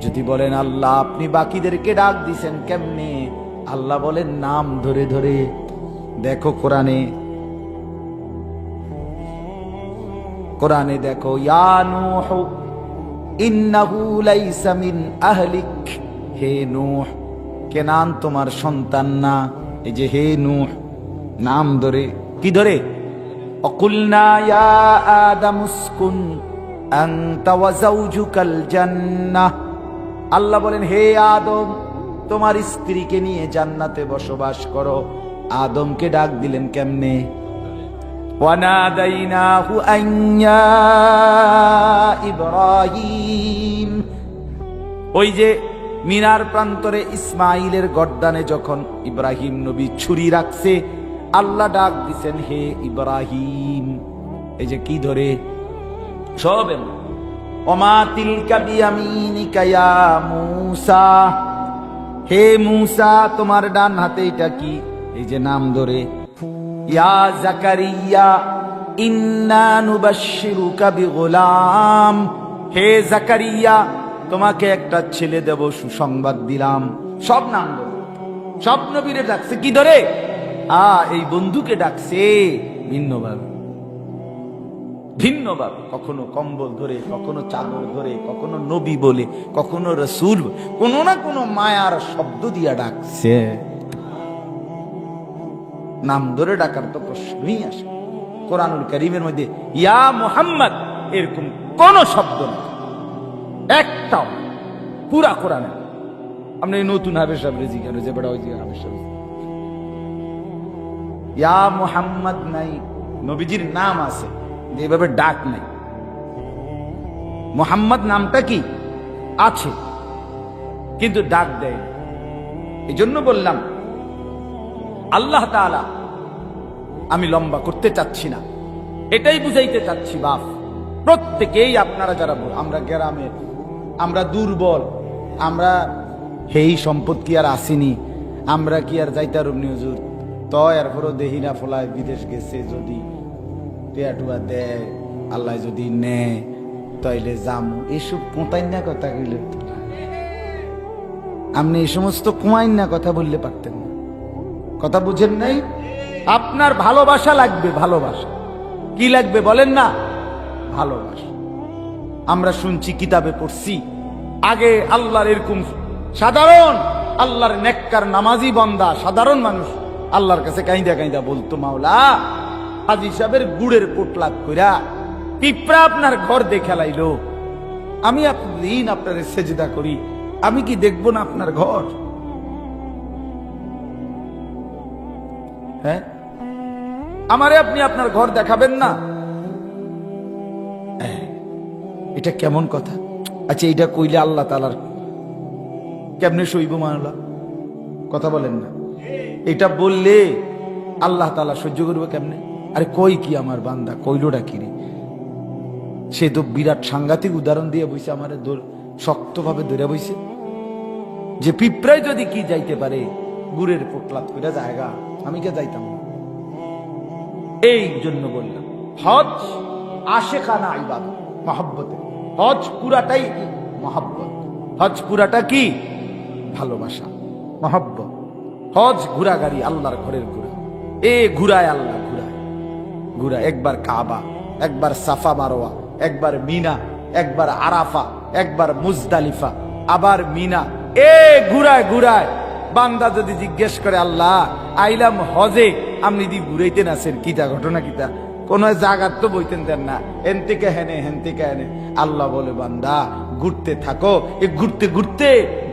যদি বলেন আল্লাহ আপনি বাকিদেরকে ডাক দিছেন কেমনে? আল্লাহ বলেন নাম ধরে ধরে। দেখো কোরআনে দেখো, ইয়া নূহ ইন্নাহু লাইসা মিন আহলিক, হে নূহ, কেনান তোমার সন্তান না। এই যে হে নূহ, নাম ধরে, কি ধরে? অকুলনা ইয়া আদম উসকুন আনতা ওয়া যাওজুকাল জান্নাহ। আল্লাহ বলেন হে আদম, তোমার স্ত্রীকে নিয়ে জান্নাতে বসবাস করো। আদমকে ডাক দিলেন কেমনে? ওয়ানাদাইনাহু আন ইয়া ইব্রাহিম, ওই যে মিনার প্রান্তরে ইসমাইলের গর্দানে যখন ইব্রাহিম নবী ছুরি রাখছে, আল্লাহ ডাক দিছেন হে ইব্রাহিম। এই যে কি ধরে? সব ওমা তিলকা বিয়ামিনিকা ইয়া মূসা, হে মূসা তোমার ডান হাতে এটা কি? এই যে নাম ধরে। ইয়া জাকারিয়া ইন্না নুবাশশিরুকা বিগুলাম, হে জাকারিয়া তোমাকে একটা ছেলে দেব, সুসংবাদ দিলাম। সব নাম ধরে, সব নবীরে ডাকছে কি ধরে? এই বন্ধুকে ডাকছে ভিন্নভাবে, ভিন্নভাবে। কখনো কম্বল ধরে, কখনো চাদর ধরে, কখনো নবী বলে, কখনো রসুল, কোনো না কোনো মায়ার শব্দ দিয়া ডাকছে। নাম ধরে ডাকার তো প্রশ্নই আসে। কোরআনুল কারীমের মধ্যে ইয়া মুহাম্মদ এরকম কোন শব্দ নেই, একটাও পুরা কোরআনে। আপনি নতুন হাফেজ সাহেব জিজ্ঞাসা যে বড় হয়েছে হাফেজ সাহেব, ইয়া মুহাম্মদ নাই, নবীজির নাম আছে যেভাবে ডাক নাই। মুহাম্মদ নামটা কি আছে, কিন্তু ডাক দেয়। এই জন্য বললাম আল্লাহ তাআলা, আমি লম্বা করতে চাচ্ছি না, এটাই বুঝাইতে চাচ্ছি বাপ প্রত্যেকেই, আপনারা যারা আমরা গ্রামে, আমরা দুর্বল, আমরা হেই সম্পদ কি আর আসেনি, আমরা কি আর যাইতারুম নি হুজুর, তো এরপরও দেহি না ফলায় বিদেশ গেছে, যদি টেয়াটুয়া দেয় আল্লাহ যদি নেয় তাইলে যামু, এসব কোঁতাই না কথা কইলে। আপনি এই সমস্ত কুমাইন না কথা বললে পারতেন না, কথা বুঝেন নাই? আপনার ভালোবাসা লাগবে, ভালোবাসা কি লাগবে বলেন না? ভালোবাসা। আমরা শুনছি, কিতাবে পড়ছি, আগে আল্লাহর এরকম সাধারণ আল্লাহর নেককার নামাজি বান্দা সাধারণ মানুষ আল্লাহর কাছে কাইন্দা কাইন্দা বলতো, মাওলা হাজী সাহেবের গুড়ের পোটলাক কইরা পিঁপড়া আপনার ঘর দেখে লাইলো, আমি দিন আপনার সেজদা করি, আমি কি দেখবো না আপনার ঘর? হ্যাঁ, আমারে আপনি আপনার ঘর দেখাবেন না? এটা কেমন কথা? আচ্ছা, এটা কইলে আল্লাহ তাআলার কেমনে সইব মামলা? কথা বলেন না। এটা বললে আল্লাহ তাআলা সহ্য করবে কেমনে? আরে কই কি আমার বান্দা, কইলোটা কি রে? সে তো বিরাট সাংঘাতিক উদাহরণ দিয়ে বইছে, আমার শক্তভাবে ধরে বইছে যে পিঁপড়ায় যদি কি যাইতে পারে গুড়ের পোটলাত করে জায়গা, আমি কে যাইতাম না। এই জন্য বললাম হজ আশেখানা ইবাদত, মহব্বতে। হজ পুরাটাই মহব্বত, হজ পুরাটা কি? ভালোবাসা, মহব্বত। হজ ঘুরাগাড়ি, আল্লাহর ঘরের ঘুরা। ঘুরায় আল্লাহ, ঘুরায় একবার কাবা, একবার সাফা মারোয়া, একবার মিনা, একবার আরাফা, একবার মুজদালিফা, আবার মিনা। ঘুরায় ঘুরায়। বান্দা যদি জিজ্ঞেস করে আল্লাহ আইলাম হজে, আপনি দি ঘুরাইতেন আছেন কিতা, ঘটনা কিতা? কোন জায়গার তো বইতেন দেন না, হেন থেকে হেনে, হেন থেকে হেনে। আল্লাহ বলে বান্দা ঘুরতে থাকো, ঘুরতে ঘুরতে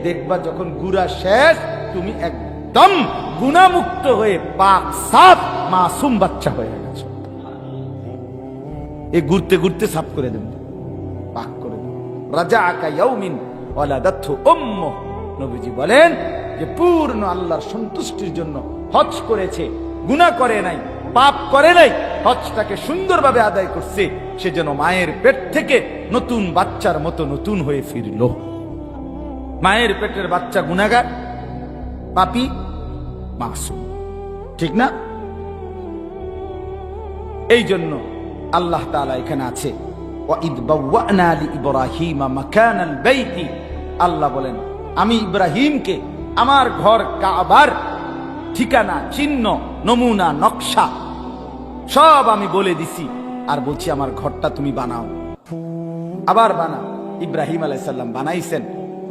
দেখবা যখন ঘুরা শেষ, তুমি একদম গুনাহমুক্ত হয়ে পাক সাফ মাসুম বাচ্চা হয়ে গেছো। ঘুরতে ঘুরতে সাফ করে দেবেন, পাক করে দেবেন। রাজাআকা ইয়াউমিন ওয়ালাদাতহু উম্মুহ, নবীজি বলেন যে পূর্ণ আল্লাহর সন্তুষ্টির জন্য হজ করেছে, গুনাহ করে নাই, পাপ করে নাই, হজটাকে সুন্দরভাবে আদায় করছে, সে যেন মায়ের পেট থেকে নতুন বাচ্চার মতো নতুন হয়ে ফিরল। মায়ের পেটের বাচ্চা গুনাহগার, পাপী, মাসুম, ঠিক না? এই জন্য আল্লাহ তাআলা এখানে আছে ওয়াইদ বাওয়ানা লিইব্রাহিমা মাকানাল বাইতি। আল্লাহ বলেন আমি ইব্রাহিমকে আমার ঘর কাবার ঠিকানা, চিহ্ন, নমুনা, নকশা সব আমি বলে দিছি, আর বলছি আমার ঘরটা তুমি বানাও। আবার বানাও। ইব্রাহিম আলাইহিস সালাম বানাইছেন।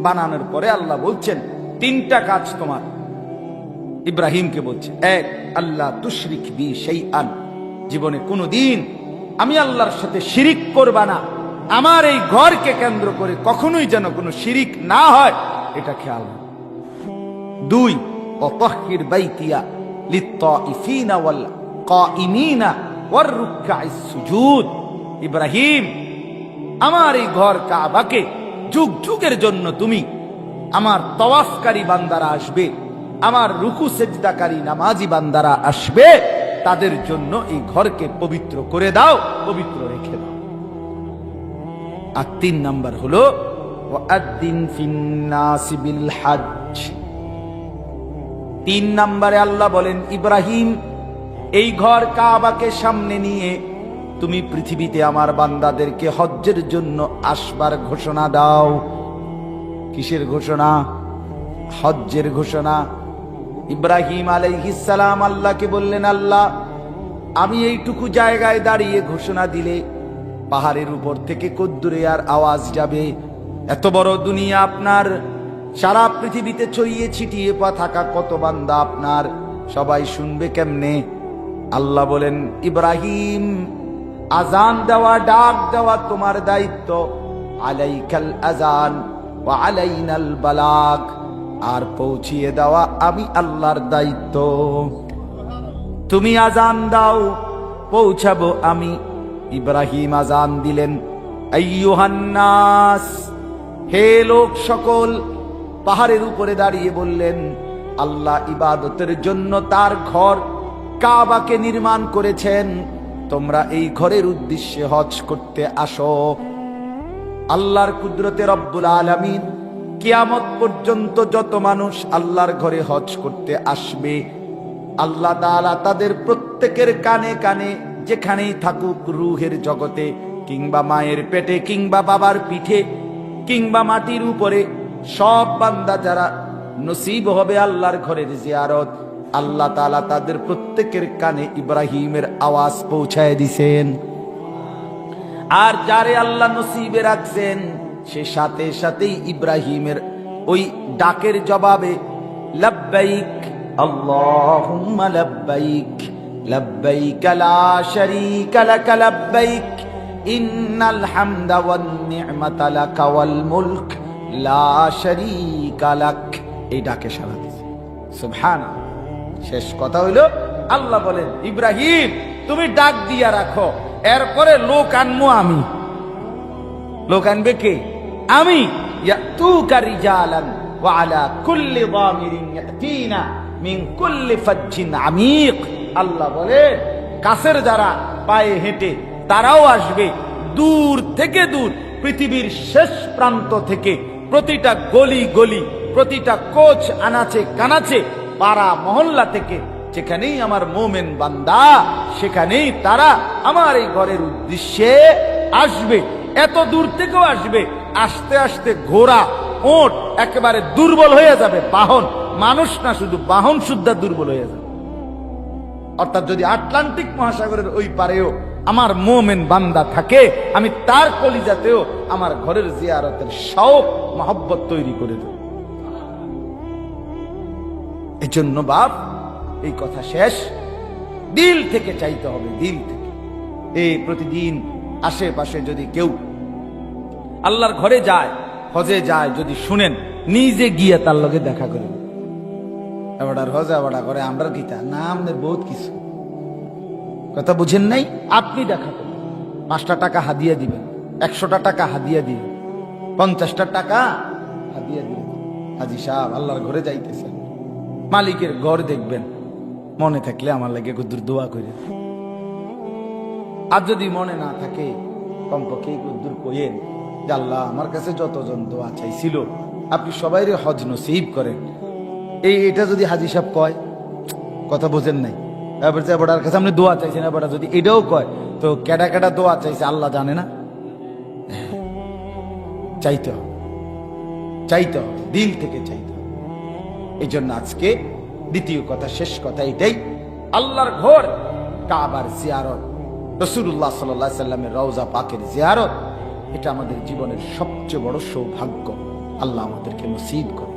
বানানোর পরে আল্লাহ বলছেন তিনটা কাজ তোমার। ইব্রাহিমকে বলছে, এক, আল্লাহ তুশরিক বি শাইআন, জীবনে কোনোদিন আমি আল্লাহর সাথে শিরিক করবা না। আমার এই ঘরকে কেন্দ্র করে কখনোই যেন কোনো শিরিক না হয়, এটা খেয়াল। দুই, ওয়াতাহহির বাইতিয়া লিত্তাইফিনা ওয়াল কাইমিনা ওয়ার রুকআইস সুজুদ। ইব্রাহিম, আমার এই ঘর কাবাকে যুগ যুগের জন্য তুমি, আমার তাওয়াফকারী বান্দারা আসবে, আমার রুকু সেজদাকারী নামাজি বান্দারা আসবে, তাদের জন্য এই ঘরকে পবিত্র করে দাও, পবিত্র রেখে দাও। আর তিন নাম্বার হলো ওয়াআদ্দিন ফিন্নাসি বিল হজ। তিন নাম্বারে আল্লাহ বলেন ইব্রাহিম, এই ঘর কাবাকে সামনে নিয়ে তুমি পৃথিবীতে আমার বান্দাদেরকে হজ্জের জন্য আসবার ঘোষণা দাও। কিসের ঘোষণা? হজ্জের ঘোষণা। ইব্রাহিম আলাইহিস সালাম আল্লাহকে বললেন, আল্লাহ আমি এইটুকু জায়গায় দাঁড়িয়ে ঘোষণা দিলে পাহাড়ের উপর থেকে কদ্দুরে আর আওয়াজ যাবে? এত বড় দুনিয়া আপনার, সারা পৃথিবীতে ছড়িয়ে ছিটিয়ে থাকা কত বান্দা আপনার, সবাই শুনবে কেমনে? আল্লাহ বলেন ইব্রাহিম, আজান দেওয়া, ডাক দেওয়া তোমার দায়িত্ব। আলাইকাল আজান ওয়া আলাইনাল বালাগ, আর পৌঁছিয়ে দেওয়া আমি আল্লাহর দায়িত্ব। তুমি আজান দাও, পৌঁছাবো আমি। ইব্রাহিম আজান দিলেন, আইয়ুহান নাস, হে লোক সকল। পাহাড়ের উপরে দাঁড়িয়ে বললেন, আল্লাহ ইবাদতের জন্য তার ঘর কাবাকে নির্মাণ করেছেন, তোমরা এই ঘরের উদ্দেশ্যে হজ করতে আসো। আল্লাহর কুদরতে রব্বুল আলামিন কিয়ামত পর্যন্ত যত মানুষ আল্লাহর ঘরে হজ করতে আসবে, আল্লাহ তাআলা তাদের প্রত্যেকের কানে কানে, যেখানেই থাকুক, রূহের জগতে কিংবা মায়ের পেটে কিংবা বাবার পিঠে কিংবা মাটির উপরে, সব বান্দা যারা নসিব হবে আল্লাহর ঘরের জিয়ারত, আল্লাহ তাআলা তাদের প্রত্যেকের কানে ইব্রাহিমের আওয়াজ পৌঁছায় দিছেন। আর যারে আল্লাহ নসিবে রাখছেন, সে সাথে সাথেই ইব্রাহিমের ওই ডাকের জবাবে লাব্বাইক আল্লাহুম্মা লাব্বাইক, লাব্বাইক লা শারীকা লাক লাব্বাইক, ইন্নাল হামদা ওয়ান নি'মাতা লাকা ওয়াল মুলক লা শারীকা লাক, এই ডাকে সাড়া দিয়েছে। সুবহানাল্লাহ। শেষ কথা হইল, আল্লাহ বলেন ইব্রাহিম তুমি ডাক দিয়া রাখো, এরপরে লোক আনবো আমি। লোক আনবে কে? আমি। ইয়াতুকা রিজালান ওয়া আলা কুল্লি দামিরিন ইয়াতিনা মিন কুল্লি ফাজ্জিন আমিক। আল্লাহ বলে কাছের যারা পায়ে হেঁটে তারাও আসবে, দূর থেকে দূর পৃথিবীর শেষ প্রান্ত থেকে, প্রতিটা গলি গলি, প্রতিটা কোচ আনাচে কানাচে, পাড়া মহল্লা থেকে, যেখানেই আমার মোমেন বান্দা সেখানেই তারা আমার এই ঘরের উদ্দেশ্যে আসবে। এত দূর থেকেও আসবে, আস্তে আস্তে ঘোড়া ওট একেবারে দুর্বল হয়ে যাবে, বাহন মানুষ না শুধু বাহন শুদ্ধা দুর্বল হয়ে যাবে। অর্থাৎ যদি আটলান্টিক মহাসাগরের ওই পারেও আমার মোমেন বান্দা থাকে, আমি তার কলিজাতেও আমার ঘরের জিয়ারতের শৌক মহব্বত তৈরি করে দেব। এজন্য বাপ এই কথা শেষ, দিল থেকে চাইতে হবে, দিল থেকে। এই প্রতিদিন আশেপাশে যদি কেউ আল্লাহর ঘরে যায়, হজে যায়, যদি শুনেন নিজে গিয়ে তার লগে দেখা করেন। এবার হজে আবার করে আমরা গীতা না, আমাদের বহুত কিছু কথা বুঝেন নাই। আপনি দেখা করেন, 5টা টাকা হাদিয়া দিবেন, 100টা টাকা হাদিয়া দিবেন, 50টা টাকা হাদিয়া দিবেন। হাজি সাহেব আল্লাহর ঘরে যাইতেছেন, মালিকের ঘর দেখবেন, মনে থাকলে আমার লাগে কুদ্দুর দোয়া করে। আর যদি মনে না থাকে কমপক্ষে কুদ্দুর কইেন যে আল্লাহ আমার কাছে যতজন দোয়া চাইছিল আপনি সবাইরে হজ নসিব করেন। এটা যদি হাজি সাহেব কয়, কথা বোঝেন নাই, এবার যে এবার কাছে আপনি দোয়া চাইছেন, এবার যদি এটাও কয় তো কেডা কেডা দোয়া চাইছে আল্লাহ জানে না। চাইতে হবে, চাইতে হবে, দিল থেকে চাইতে হবে। এই জন্য আজকে দ্বিতীয় কথা, শেষ কথা এটাই, আল্লাহর ঘর কাবার জিয়ারত, রাসূলুল্লাহ সাল্লাল্লাহু আলাইহি সাল্লামের রওজা পাকের জিয়ারত, এটা আমাদের জীবনের সবচেয়ে বড় সৌভাগ্য। আল্লাহ আমাদেরকে নসিব করে,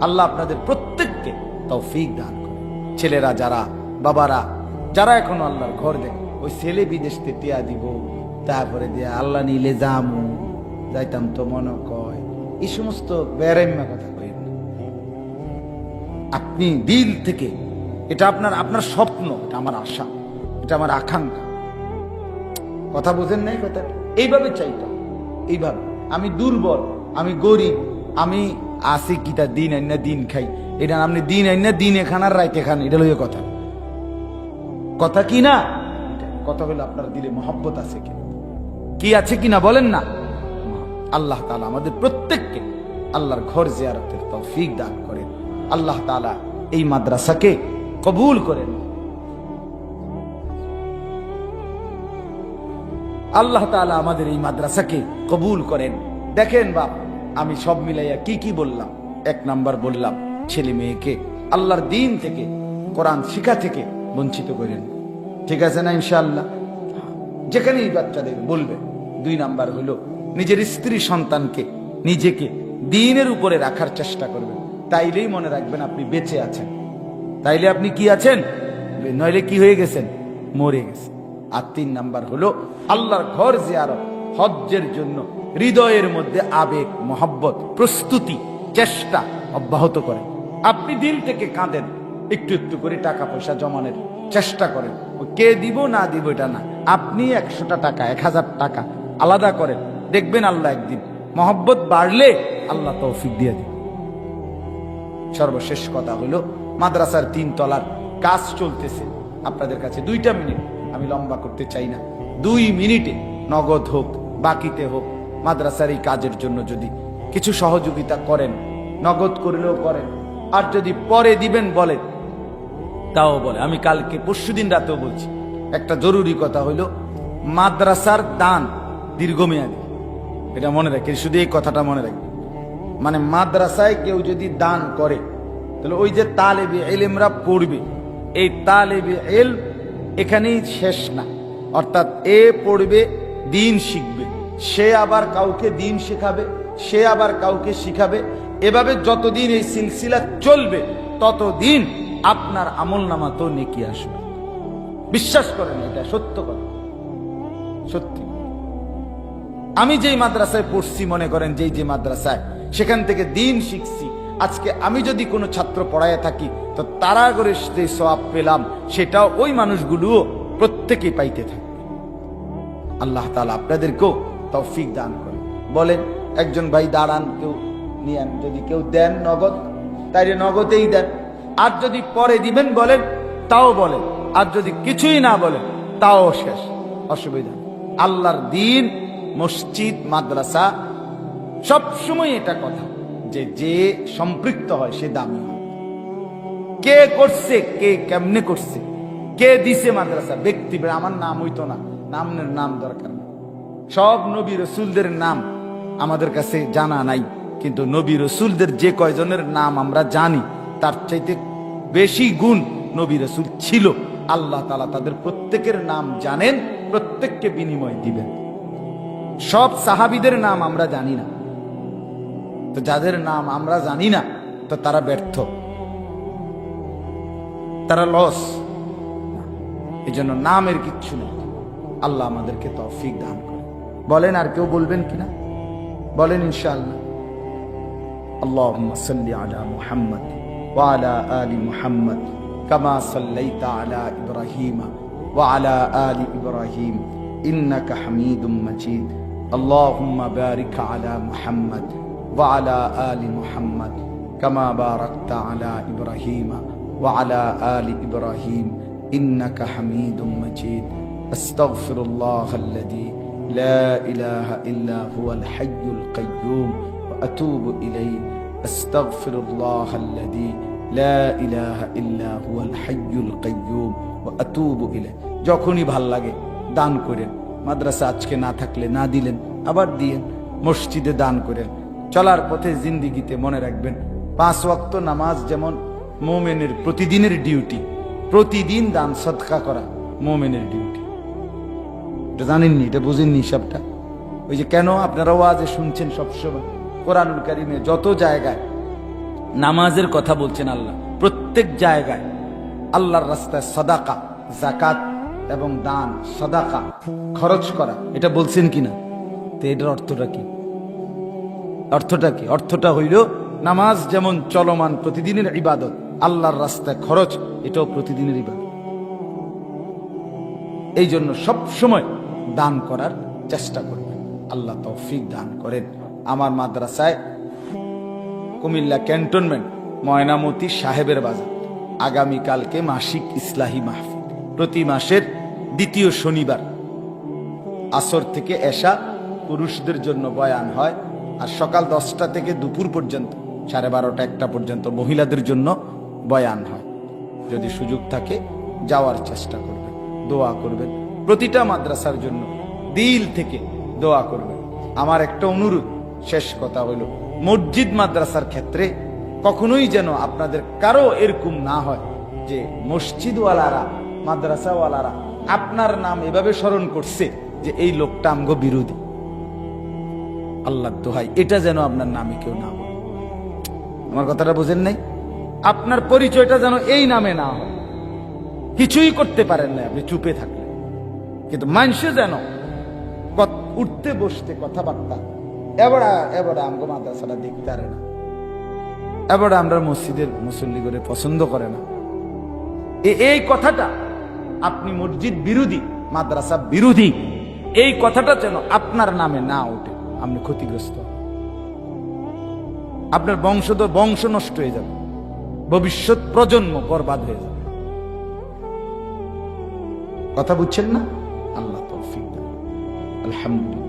আল্লাহ আপনাদের প্রত্যেককে তৌফিক দান করে। ছেলেরা যারা, বাবারা যারা এখনো আল্লাহর ঘর দেখে, ওই ছেলে বিদেশ থেকে টিয়া দিব, তারপরে দিয়া আল্লাহ নিলে যামু, যাইতাম তো মনে কয়, এই সমস্ত বেরেম্মা কথা কই না। আপনি দিল থেকে, এটা আপনার আপনার স্বপ্ন, এটা আমার আশা, এটা আমার আকাঙ্ক্ষা। কথা বোঝেন নাই কথা? এইভাবে চাইতাম, এইভাবে। আমি দুর্বল, আমি গরিব, আমি আসি কিতা দিন আইনা দিন খাই, এটা আপনি দিন আইনা দিন এখান আর রাইতে খান, এটা লইয়া কথা। কথা কি না? কথা হলো আপনার দিলে মহব্বত আছে কি, কি আছে কিনা বলেন না। আল্লাহ তাআলা আমাদের প্রত্যেককে আল্লাহর ঘর জিয়ারতের তৌফিক দান করেন। আল্লাহ তাআলা এই মাদ্রাসাকে কবুল করেন। আল্লাহ তাআলা আমাদের এই মাদ্রাসাকে কবুল করেন। দেখেন বাপ, আমি সব মিলাইয়া কি কি বললাম। 1 নাম্বার বললাম ছেলে মেয়েকে আল্লাহর দ্বীন থেকে, কোরআন শিক্ষা থেকে বঞ্চিত করেন, ঠিক আছে না? ইনশাআল্লাহ যেখানেই বাচ্চাদের বলবে। 2 নাম্বার হলো নিজের স্ত্রী সন্তানকে, নিজেকে দ্বীনের উপরে রাখার চেষ্টা করবেন। তাইলেই মনে রাখবেন আপনি বেঁচে আছেন, তাইলে আপনি কি আছেন, নইলে কি হয়ে গেছেন, মরে গেছেন। আর 3 নাম্বার হলো আল্লাহর ঘর জিয়ারত, হজ্জের জন্য হৃদয়ের মধ্যে আবেগ, মহব্বত, প্রস্তুতি, চেষ্টা অব্যাহত করেন। আপনি দিল থেকে কাঁদেন, একটু একটু করে টাকা পয়সা জমানোর চেষ্টা করেন। কে দিব না দিব এটা না, আপনি 100টা টাকা, 1000 টাকা আলাদা করেন, দেখবেন আল্লাহ একদিন মহব্বত বাড়লে আল্লাহ তৌফিক দিয়ে দিবেন। সর্বশেষ কথা হলো মাদ্রাসার 3 তলার কাজ চলতেছে। আপনাদের কাছে 2টা মিনিট, আমি লম্বা করতে চাই না, 2 মিনিটে নগদ হোক বাকিতে হোক মাদ্রাসার এই কাজের জন্য যদি কিছু সহযোগিতা করেন, নগদ করলেও করেন, আর যদি পরে দিবেন বলেন তাও বলে। আমি কালকে পরশুদিন রাতেও বলছি, একটা জরুরি কথা হইল মাদ্রাসার দান দীর্ঘমেয়াদী, এটা মনে রাখেন, শুধু এই কথাটা মনে রাখবেন। মানে মাদ্রাসায় কেউ যদি দান করে তাহলে ওই যে তালেবে ইলমরা পড়বে, এই তালেবে ইলম এখানেই শেষ না। অর্থাৎ এ পড়বে, দিন শিখবে, সে আবার কাউকে দিন শেখাবে, সে আবার কাউকে শিখাবে। এভাবে যতদিন এই সিলসিলা চলবে ততদিন আপনার আমলনামা তো নেকি আসবে। বিশ্বাস করেন, এটা সত্য কথা, সত্যি। আমি যেই মাদ্রাসায় পড়ছি, মনে করেন যে মাদ্রাসায়, সেখান থেকে দিন শিখছি। আজকে আমি যদি কোনো ছাত্র পড়ায় থাকি তো তারা করে যে সওয়াব পেলাম সেটাও ওই মানুষগুলোও প্রত্যেকেই পাইতে থাকে। আল্লাহ তাআলা আপনাদেরকেও তৌফিক দান করে। বলেন, একজন ভাই দাঁড়ান, কেউ নিয়েন, যদি কেউ দেন নগদ তাইলে নগদেই দেন, আর যদি পরে দিবেন বলেন তাও বলেন, আর যদি কিছুই না বলেন তাও শেষ, অসুবিধা নেই। আল্লাহর দিন, মসজিদ, মাদ্রাসা সবসময় এটা কথা যে যে সম্পৃক্ত হয় সে দামি হয়। কে করছে, কে কেমনে করছে, কে দিছে মাদ্রাসা, ব্যক্তি, আমার নাম হইতো না, নামের নাম দরকার না। সব নবী রসুলদের নাম আমাদের কাছে জানা নাই, কিন্তু নবী রসুলদের যে কয়জনের নাম আমরা জানি তার চাইতে বেশি গুণ নবী রসুল ছিল। আল্লাহ তাআলা তাদের প্রত্যেকের নাম জানেন, প্রত্যেককে বিনিময় দিবেন। সব সাহাবীদের নাম আমরা জানি না, তো যাদের নাম আমরা জানি না তো তারা ব্যর্থ, তারা লস। এই জন্য নামের কিচ্ছু নেই। আল্লাহ আমাদেরকে তৌফিক দান করে। বলেন আর কেউ বলবেন কিনা? বলেন ইনশাআল্লাহ। আল্লাহুম্মা সাল্লি আলা মুহাম্মদ ওয়া আলা আলি মুহাম্মদ কামা সাল্লাইতা আলা ইব্রাহিম ওয়া আলা আলি ইব্রাহিম ইন্নাকা হামিদুম মাজিদ। আল্লাহুম্মা বারিক আলা মুহাম্মদ ওয়া আলা আলি মুহাম্মদ কামা বারাকতা আলা ইব্রাহিম ওয়া আলা আলি ইব্রাহিম ইন্নাকা হামিদুম মাজিদ। আস্তাগফিরুল্লাহাল্লাযী লা ইলাহা ইল্লা হুয়াল হাইয়ুল কাইয়্যুম ওয়া আতুবু ইলাইহি। আস্তাগফিরুল্লাহাল্লাযী লা ইলাহা ইল্লা হুয়াল হাইয়ুল কাইয়্যুম ওয়া আতুবু ইলাইহি। যখনই ভাল লাগে দান করেন। মাদ্রাসা আজকে না থাকলে না দিলেন, আবার দিয়েন। মসজিদে দান করেন। চলার পথে জিন্দিগিতে মনে রাখবেন 5 ওয়াক্ত নামাজ যেমন মুমিনের প্রতিদিনের ডিউটি, প্রতিদিন দান সদকা করা মুমিনের ডিউটি। এটা জানেননি, এটা বুঝেননি সবটা। ওই যে কেন আপনারা ওয়াজে শুনছেন সবসময়, কোরআনুল কারীমে যত জায়গায় নামাজের কথা বলছেন আল্লাহ, প্রত্যেক জায়গায় আল্লাহর রাস্তায় সাদাকা, যাকাত এবং দান, সাদাকা খরচ করা এটা বলছেন কিনা? তো এটার অর্থটা কি? অর্থটা কি? অর্থটা হইল নামাজ যেমন চলমান প্রতিদিনের ইবাদত, আল্লাহর রাস্তায় খরচ এটাও প্রতিদিনের ইবাদত। এই জন্য সব সময় দান করার চেষ্টা করবেন। আল্লাহ তৌফিক দান করেন। আমার মাদ্রাসায় কুমিল্লা ক্যান্টনমেন্ট ময়নামতি সাহেবের বাজার আগামীকালকে মাসিক ইসলাহি মাহফিল, প্রতি মাসের দ্বিতীয় শনিবার আসর থেকে এশা পুরুষদের জন্য বয়ান হয়, আর সকাল 10টা থেকে দুপুর পর্যন্ত 12:30 1টা পর্যন্ত মহিলাদের জন্য বয়ান হয়। যদি সুযোগ থাকে যাওয়ার চেষ্টা করবেন, দোয়া করবেন। প্রতিটা মাদ্রাসার জন্য দিল থেকে দোয়া করবেন। আমার একটা অনুরোধ, শেষ কথা হইল, মসজিদ মাদ্রাসার ক্ষেত্রে কখনোই যেন আপনাদের কারো এরকম না হয় যে মসজিদওয়ালারা, মাদ্রাসাওয়ালারা আপনার নাম এভাবে স্মরণ করছে যে এই লোকটা আমগো বিরোধী। আল্লাহ দোহাই, এটা যেন আপনার নামে কেউ না বলে। আমার কথাটা বুঝেন নাই? আপনার পরিচয়টা যেন এই নামে না হয়। কিছুই করতে পারেন না আপনি, চুপে থাকলেন, কিন্তু মানুষে যেন উঠতে বসতে কথাবার্তা এবারে আমগো মাদ্রাসাটা দেখতে পারে না, এবারে আমরা মসজিদের মুসল্লি করে পছন্দ করে না, এই কথাটা আপনি মসজিদ বিরোধী, মাদ্রাসা বিরোধী, এই কথাটা যেন আপনার নামে না ওঠে। আপনি ক্ষতিগ্রস্ত, আপনার বংশধর বংশ নষ্ট হয়ে যাবে, ভবিষ্যৎ প্রজন্ম বরবাদ হয়ে যাবে। কথা বুঝছেন না? আল্লাহ তৌফিক দান। আলহামদুলিল্লাহ।